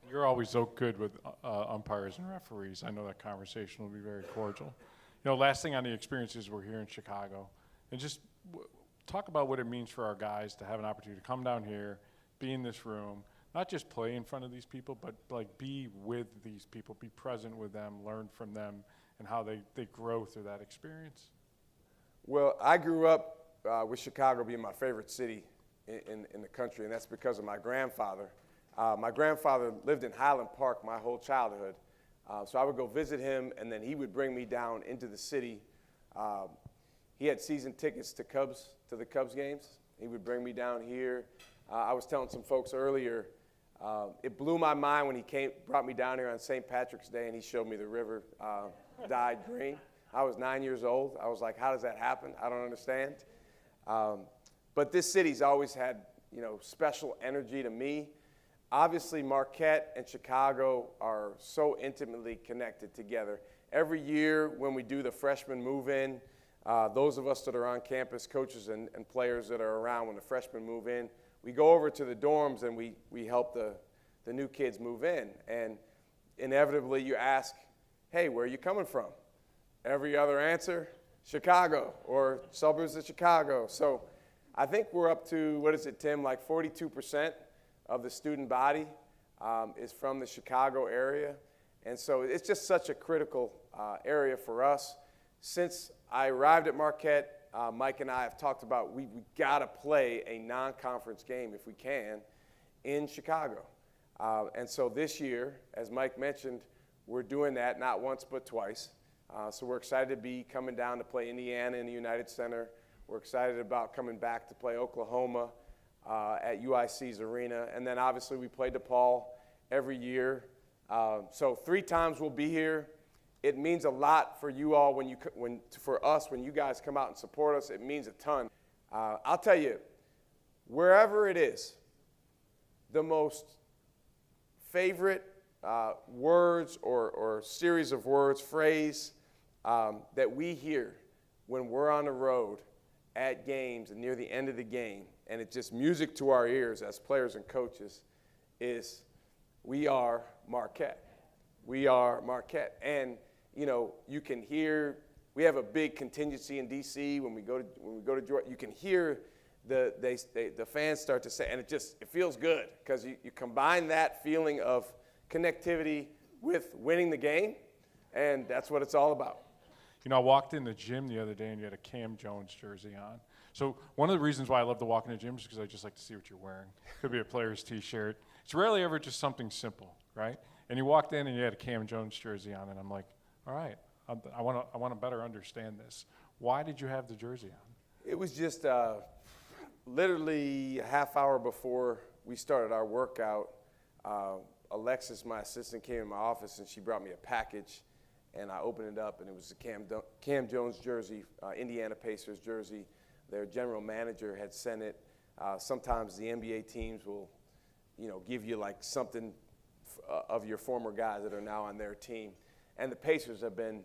You're always so good with umpires and referees. I know that conversation will be very cordial. Last thing on the experiences we're here in Chicago, and just talk about what it means for our guys to have an opportunity to come down here, be in this room, not just play in front of these people, but like be with these people, be present with them, learn from them, and how they grow through that experience. Well, I grew up with Chicago being my favorite city in the country, and that's because of my grandfather. My grandfather lived in Highland Park my whole childhood, so I would go visit him, and then he would bring me down into the city. He had season tickets to the Cubs games. He would bring me down here. I was telling some folks earlier, It blew my mind when he brought me down here on St. Patrick's Day, and he showed me the river dyed green. I was 9 years old. I was like, how does that happen? I don't understand. But this city's always had, special energy to me. Obviously, Marquette and Chicago are so intimately connected together. Every year when we do the freshman move-in, those of us that are on campus, coaches and players that are around when the freshmen move in, we go over to the dorms and we help the new kids move in. And inevitably you ask, hey, where are you coming from? Every other answer, Chicago or suburbs of Chicago. So I think we're up to, what is it, Tim, like 42% of the student body is from the Chicago area. And so it's just such a critical area for us. Since I arrived at Marquette, Mike and I have talked about we got to play a non-conference game if we can in Chicago. And so this year, as Mike mentioned, we're doing that not once but twice. So we're excited to be coming down to play Indiana in the United Center. We're excited about coming back to play Oklahoma at UIC's arena. And then obviously we play DePaul every year. So 3 times we'll be here. It means a lot for you all for us when you guys come out and support us. It means a ton. I'll tell you, wherever it is, the most favorite words or series of words, phrase that we hear when we're on the road at games and near the end of the game, and it's just music to our ears as players and coaches, is we are Marquette. We are Marquette. And, you can hear, we have a big contingency in D.C. when we go to Georgia. You can hear the fans start to say, and it feels good because you combine that feeling of connectivity with winning the game, and that's what it's all about. I walked in the gym the other day and you had a Cam Jones jersey on. So one of the reasons why I love to walk in the gym is because I just like to see what you're wearing. Could be a player's T-shirt. It's rarely ever just something simple, right? And you walked in and you had a Cam Jones jersey on, and I'm like, all right, I want to better understand this. Why did you have the jersey on? It was just literally a half hour before we started our workout. Alexis, my assistant, came in my office and she brought me a package. And I opened it up, and it was a Cam Jones jersey, Indiana Pacers jersey. Their general manager had sent it. Sometimes the NBA teams will, give you like something of your former guys that are now on their team. And the Pacers have been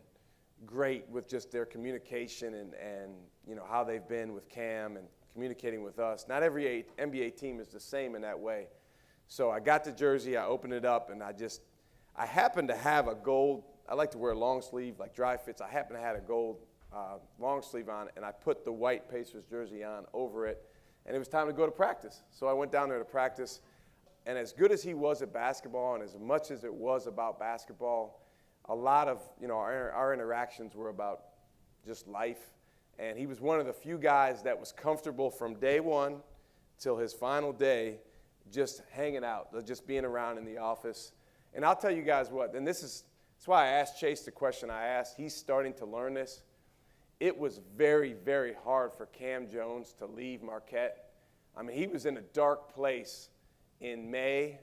great with just their communication and how they've been with Cam and communicating with us. Not every NBA team is the same in that way. So I got the jersey, I opened it up, and I happened to have a gold. I like to wear long sleeve, like dry fits. I happen to have a gold long sleeve on, and I put the white Pacers jersey on over it, and it was time to go to practice. So I went down there to practice, and as good as he was at basketball and as much as it was about basketball, a lot of our interactions were about just life, and he was one of the few guys that was comfortable from day one till his final day just hanging out, just being around in the office. And I'll tell you guys what, and that's why I asked Chase the question I asked. He's starting to learn this. It was very, very hard for Cam Jones to leave Marquette. I mean, he was in a dark place in May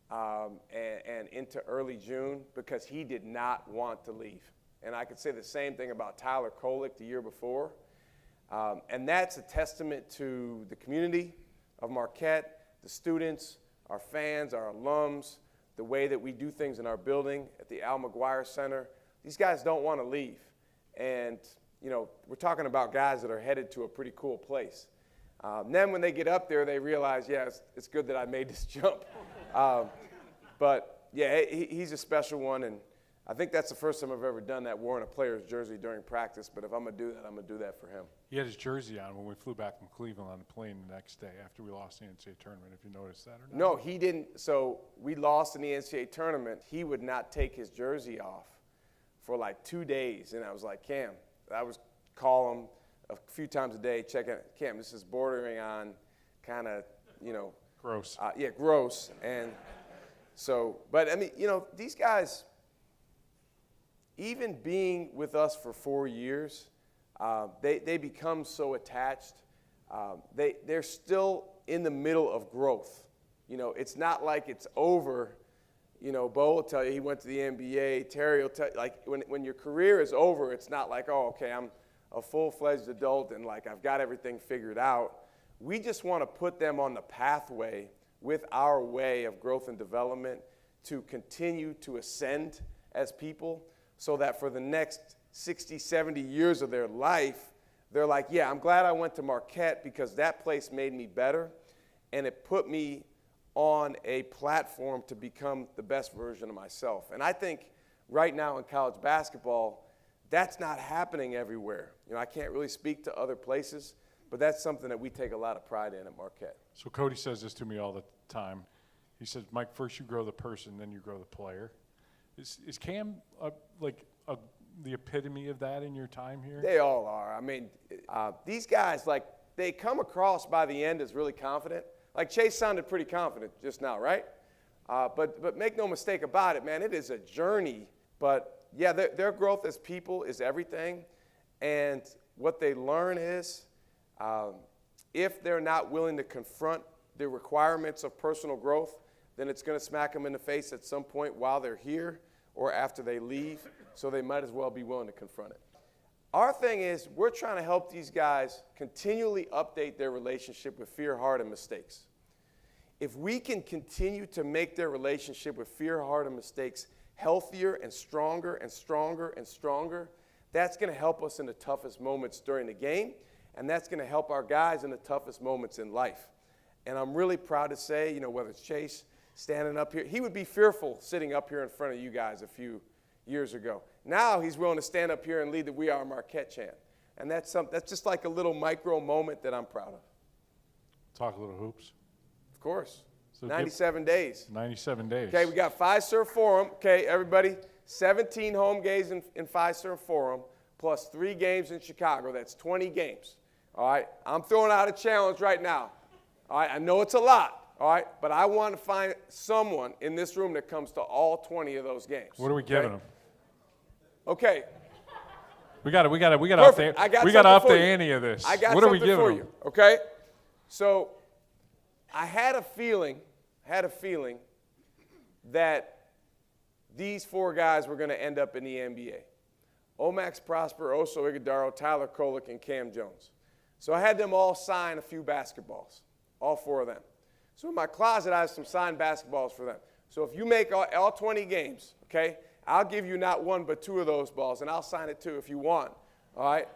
and into early June because he did not want to leave. And I could say the same thing about Tyler Kolek the year before. And that's a testament to the community of Marquette, the students, our fans, our alums, the way that we do things in our building at the Al McGuire Center. These guys don't want to leave. And, we're talking about guys that are headed to a pretty cool place. Then when they get up there, they realize, yeah, it's good that I made this jump. But, yeah, he's a special one, and I think that's the first time I've ever done that, worn a player's jersey during practice. But if I'm going to do that, I'm going to do that for him. He had his jersey on when we flew back from Cleveland on the plane the next day after we lost the NCAA tournament, if you noticed that or not. No, he didn't. So we lost in the NCAA tournament. He would not take his jersey off for like 2 days. And I was like, Cam, I was call him a few times a day, checking, Cam, this is bordering on kind of, gross. Yeah, gross. And so, but I mean, these guys, even being with us for 4 years, they become so attached. They're still in the middle of growth. it's not like it's over. Bo will tell you he went to the NBA. Terry will tell you, like, when your career is over, it's not like, oh, okay, I'm a full-fledged adult and, like, I've got everything figured out. We just want to put them on the pathway with our way of growth and development to continue to ascend as people so that for the next 60, 70 years of their life, they're like, yeah, I'm glad I went to Marquette because that place made me better and it put me on a platform to become the best version of myself. And I think right now in college basketball, that's not happening everywhere. I can't really speak to other places, but that's something that we take a lot of pride in at Marquette. So Cody says this to me all the time. He says, Mike, first you grow the person, then you grow the player. Is Cam the epitome of that in your time here? They all are. I mean, these guys, like, they come across by the end as really confident. Like Chase sounded pretty confident just now, right? But make no mistake about it, man, it is a journey. But, yeah, their growth as people is everything. And what they learn is if they're not willing to confront the requirements of personal growth, then it's going to smack them in the face at some point while they're here or after they leave, so they might as well be willing to confront it. Our thing is we're trying to help these guys continually update their relationship with fear, heart, and mistakes. If we can continue to make their relationship with fear, heart, and mistakes healthier and stronger and stronger and stronger, that's going to help us in the toughest moments during the game, and that's going to help our guys in the toughest moments in life. And I'm really proud to say, whether it's Chase standing up here, he would be fearful sitting up here in front of you guys a few years ago. Now he's willing to stand up here and lead the We Are Marquette chant. And that's just like a little micro moment that I'm proud of. Talk a little hoops. Of course. So 97 days. 97 days. Okay, we got Fiserv Forum. Okay, everybody, 17 home games in Fiserv Forum plus 3 games in Chicago. That's 20 games. All right, I'm throwing out a challenge right now. All right, I know it's a lot. All right, but I want to find someone in this room that comes to all 20 of those games. What are we giving them? Okay. We got off the ante of this. I got what are we something giving for them? you. Okay. So I had a feeling that these 4 guys were going to end up in the NBA. Omax Prosper, Oso Iguodaro, Tyler Kolek, and Cam Jones. So I had them all sign a few basketballs, all 4 of them. So in my closet, I have some signed basketballs for them. So if you make all 20 games, okay, I'll give you not 1 but 2 of those balls, and I'll sign it too if you want, all right?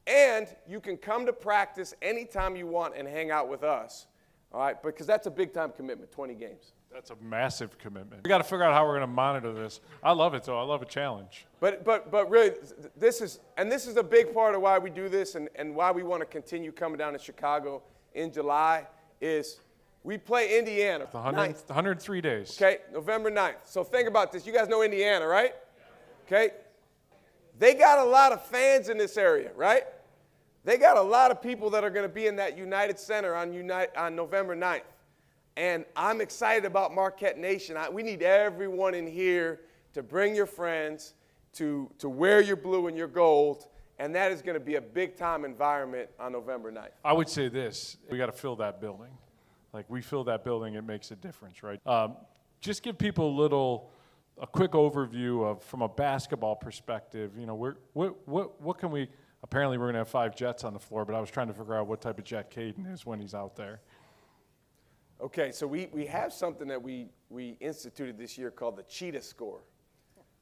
And you can come to practice anytime you want and hang out with us, all right, because that's a big-time commitment, 20 games. That's a massive commitment. We got to figure out how we're going to monitor this. I love it, though. I love a challenge. But really, this is a big part of why we do this and why we want to continue coming down to Chicago in July is we play Indiana. 103 days. Okay, November 9th. So think about this. You guys know Indiana, right? Okay. They got a lot of fans in this area, right? They got a lot of people that are going to be in that United Center on November 9th. And I'm excited about Marquette Nation. We need everyone in here to bring your friends, to wear your blue and your gold, and that is going to be a big-time environment on November 9th. I would say this. We got to fill that building. Like, we fill that building, it makes a difference, right? Just give people a quick overview of, from a basketball perspective, what can we, apparently we're going to have 5 Jets on the floor, but I was trying to figure out what type of jet Caden is when he's out there. Okay, so we have something that we instituted this year called the Cheetah Score.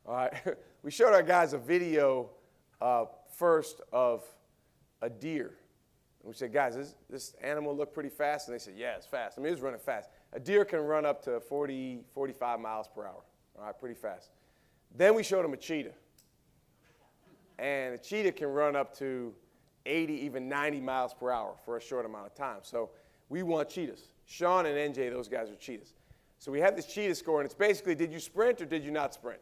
All right, we showed our guys a video first of a deer. And we said, guys, this animal looked pretty fast? And they said, yeah, it's fast. I mean, it was running fast. A deer can run up to 40, 45 miles per hour. All right, pretty fast. Then we showed them a cheetah. And a cheetah can run up to 80, even 90 miles per hour for a short amount of time. So we want cheetahs. Sean and NJ, those guys are cheetahs. So we have this cheetah score, and it's basically, did you sprint or did you not sprint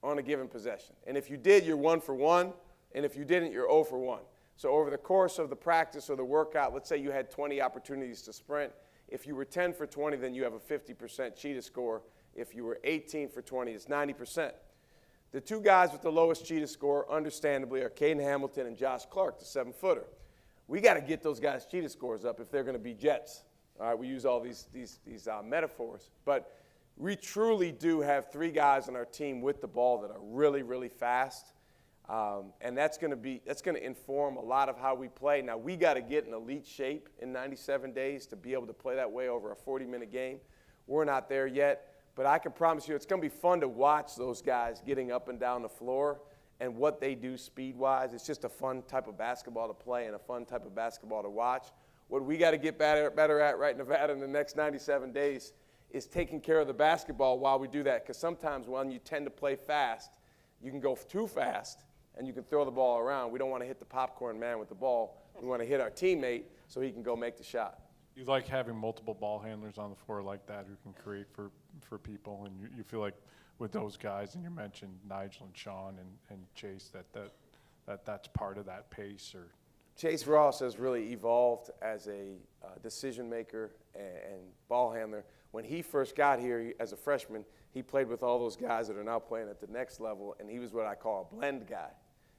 on a given possession? And if you did, you're 1 for 1, and if you didn't, you're 0 for 1. So over the course of the practice or the workout, let's say you had 20 opportunities to sprint. If you were 10 for 20, then you have a 50% cheetah score. If you were 18 for 20, it's 90%. The 2 guys with the lowest cheetah score, understandably, are Caden Hamilton and Josh Clark, the 7-footer. We got to get those guys' cheetah scores up if they're going to be Jets. All right, we use all these metaphors, but we truly do have 3 guys on our team with the ball that are really, really fast, and that's going to inform a lot of how we play. Now we got to get in elite shape in 97 days to be able to play that way over a 40-minute game. We're not there yet, but I can promise you it's going to be fun to watch those guys getting up and down the floor and what they do speed-wise. It's just a fun type of basketball to play and a fun type of basketball to watch. What we got to get better at right in Nevada in the next 97 days is taking care of the basketball while we do that, because sometimes when you tend to play fast, you can go too fast and you can throw the ball around. We don't want to hit the popcorn man with the ball. We want to hit our teammate so he can go make the shot. You like having multiple ball handlers on the floor like that who can create for people, and you feel like with those guys, and you mentioned Nigel and Sean and Chase, that's part of that pace? Or Chase Ross has really evolved as a decision maker and ball handler. When he first got here as a freshman, he played with all those guys that are now playing at the next level, and he was what I call a blend guy.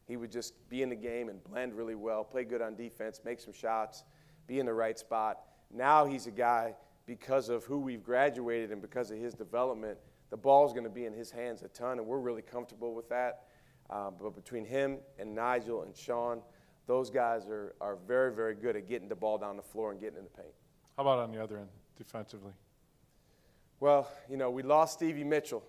He would just be in the game and blend really well, play good on defense, make some shots, be in the right spot. Now he's a guy, because of who we've graduated and because of his development, the ball's going to be in his hands a ton, and we're really comfortable with that. But between him and Nigel and Sean, those guys are very, very good at getting the ball down the floor and getting in the paint. How about on the other end, defensively? Well, we lost Stevie Mitchell.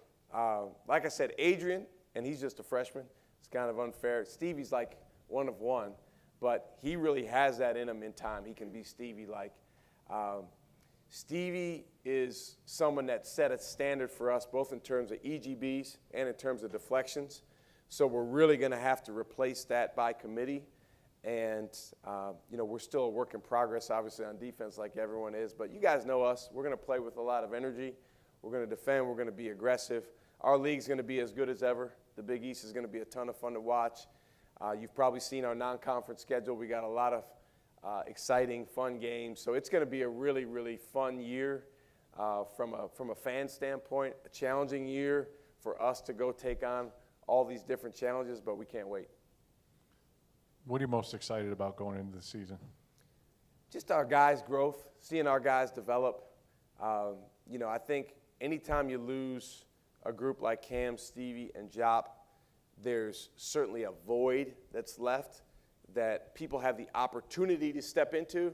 Like I said, Adrian, and he's just a freshman. It's kind of unfair. Stevie's like one of one, but he really has that in him in time. He can be Stevie-like. Stevie is someone that set a standard for us both in terms of EGBs and in terms of deflections. So we're really going to have to replace that by committee. And, we're still a work in progress, obviously, on defense like everyone is. But you guys know us. We're going to play with a lot of energy. We're going to defend. We're going to be aggressive. Our league's going to be as good as ever. The Big East is going to be a ton of fun to watch. You've probably seen our non-conference schedule. We got a lot of exciting, fun games. So it's going to be a really, really fun year from a fan standpoint, a challenging year for us to go take on all these different challenges, but we can't wait. What are you most excited about going into the season? Just our guys' growth, seeing our guys develop. I think anytime you lose a group like Cam, Stevie, and Jop, there's certainly a void that's left that people have the opportunity to step into.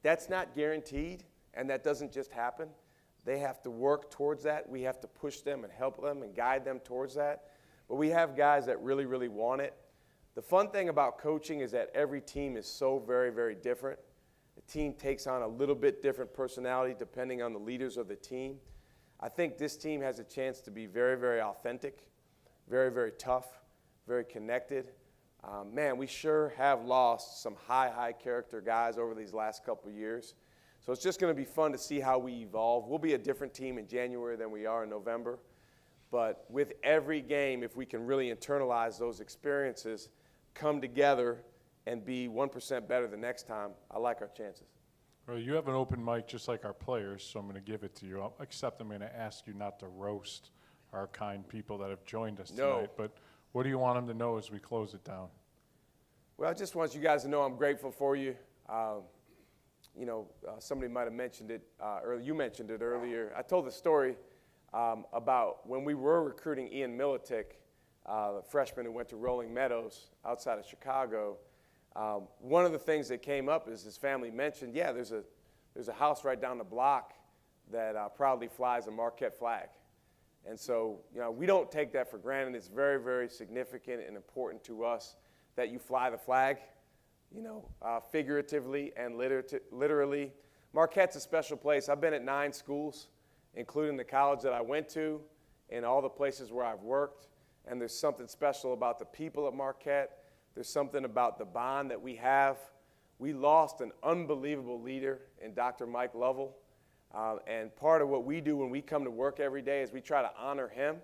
That's not guaranteed, and that doesn't just happen. They have to work towards that. We have to push them and help them and guide them towards that. But we have guys that really, really want it. The fun thing about coaching is that every team is so very, very different. The team takes on a little bit different personality depending on the leaders of the team. I think this team has a chance to be very, very authentic, very, very tough, very connected. We sure have lost some high character guys over these last couple of years. So it's just going to be fun to see how we evolve. We'll be a different team in January than we are in November. But with every game, if we can really internalize those experiences, come together, and be 1% better the next time, I like our chances. Well, you have an open mic just like our players, so I'm going to give it to you. Except I'm going to ask you not to roast our kind people that have joined us tonight. But what do you want them to know as we close it down? Well, I just want you guys to know I'm grateful for you. Somebody might have mentioned it earlier. You mentioned it earlier. I told the story about when we were recruiting Ian Militic, the freshman who went to Rolling Meadows outside of Chicago. One of the things that came up is his family mentioned, there's a house right down the block that proudly flies a Marquette flag. And so, we don't take that for granted. It's very, very significant and important to us that you fly the flag, figuratively and literally. Marquette's a special place. I've been at 9 schools, including the college that I went to and all the places where I've worked. And there's something special about the people at Marquette. There's something about the bond that we have. We lost an unbelievable leader in Dr. Mike Lovell. And part of what we do when we come to work every day is we try to honor him.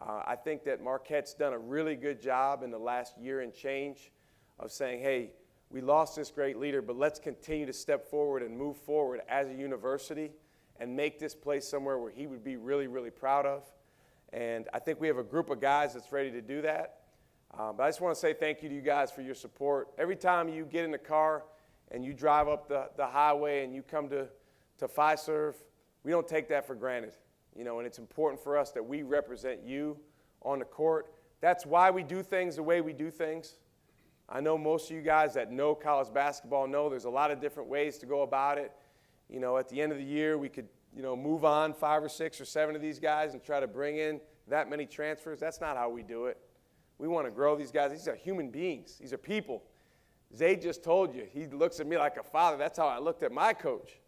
I think that Marquette's done a really good job in the last year and change of saying, hey, we lost this great leader, but let's continue to step forward and move forward as a university and make this place somewhere where he would be really, really proud of. And I think we have a group of guys that's ready to do that. But I just want to say thank you to you guys for your support. Every time you get in the car and you drive up the highway and you come to to Fiserv, we don't take that for granted. And it's important for us that we represent you on the court. That's why we do things the way we do things. I know most of you guys that know college basketball know there's a lot of different ways to go about it. At the end of the year, we could, move on 5 or 6 or 7 of these guys and try to bring in that many transfers. That's not how we do it. We want to grow these guys. These are human beings. These are people. Zay just told you, he looks at me like a father. That's how I looked at my coach.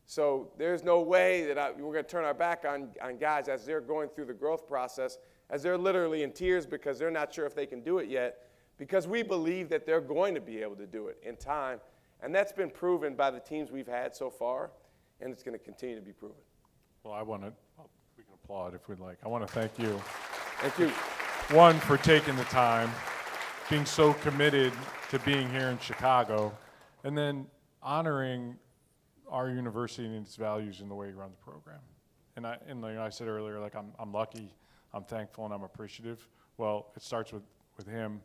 So there's no way that we're going to turn our back on guys as they're going through the growth process, as they're literally in tears because they're not sure if they can do it yet, because we believe that they're going to be able to do it in time. And that's been proven by the teams we've had so far, and it's going to continue to be proven. Well, we can applaud if we'd like. I want to thank you. Thank you. One, for taking the time, being so committed to being here in Chicago, and then honoring our university and its values in the way you run the program. And like I said earlier, like I'm lucky, I'm thankful, and I'm appreciative. Well, it starts with him,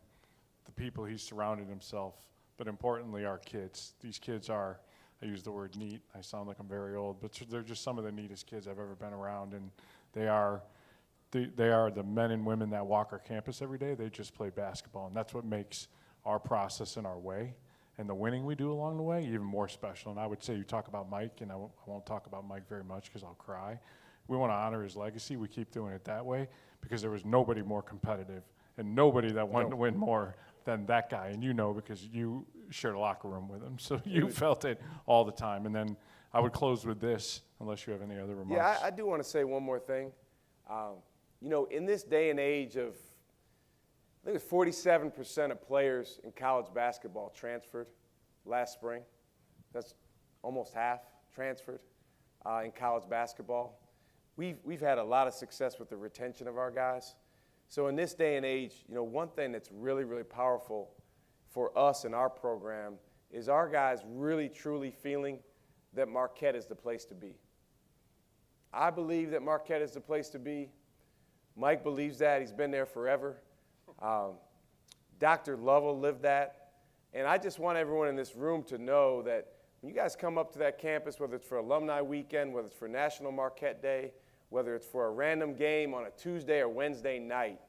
the people he's surrounded himself, but importantly, our kids. These kids are, I use the word neat, I sound like I'm very old, but they're just some of the neatest kids I've ever been around, and they are the men and women that walk our campus every day. They just play basketball, and that's what makes our process and our way and the winning we do along the way even more special. And I would say, you talk about Mike, and I won't talk about Mike very much because I'll cry. We want to honor his legacy. We keep doing it that way because there was nobody more competitive and nobody that wanted to win more than that guy. And because you shared a locker room with him, so you felt it all the time. And then I would close with this, unless you have any other remarks. Yeah, I do want to say one more thing. In this day and age of, I think it's 47% of players in college basketball transferred last spring. That's almost half transferred in college basketball. We've had a lot of success with the retention of our guys. So in this day and age, one thing that's really, really powerful for us in our program is our guys really, truly feeling that Marquette is the place to be. I believe that Marquette is the place to be. Mike believes that. He's been there forever. Dr. Lovell lived that. And I just want everyone in this room to know that when you guys come up to that campus, whether it's for Alumni Weekend, whether it's for National Marquette Day, whether it's for a random game on a Tuesday or Wednesday night,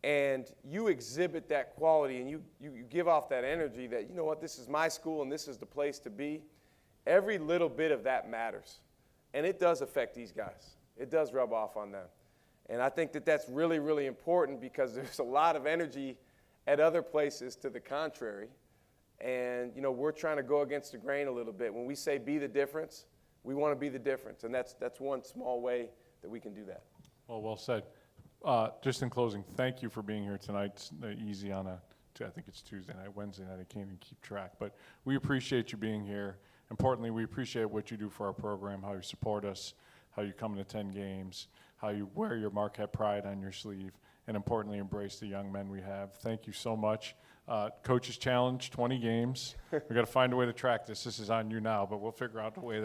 and you exhibit that quality and you give off that energy that, this is my school and this is the place to be, every little bit of that matters. And it does affect these guys. It does rub off on them. And I think that that's really, really important because there's a lot of energy at other places to the contrary. And, we're trying to go against the grain a little bit. When we say be the difference, we want to be the difference. And that's one small way that we can do that. Well said. Just in closing, thank you for being here tonight. It's easy on I think it's Tuesday night, Wednesday night, I can't even keep track. But we appreciate you being here. Importantly, we appreciate what you do for our program, how you support us, how you come and attend games, how you wear your Marquette pride on your sleeve, and importantly, embrace the young men we have. Thank you so much. Coach's Challenge, 20 games. We've got to find a way to track this. This is on you now, but we'll figure out a way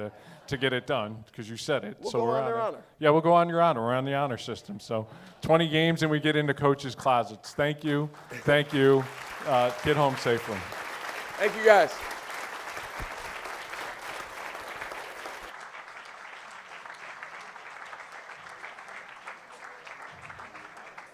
to get it done because you said it. We'll go on their honor. Yeah, we'll go on your honor. We're on the honor system. So 20 games and we get into coaches' closets. Thank you. Thank you. Get home safely. Thank you, guys.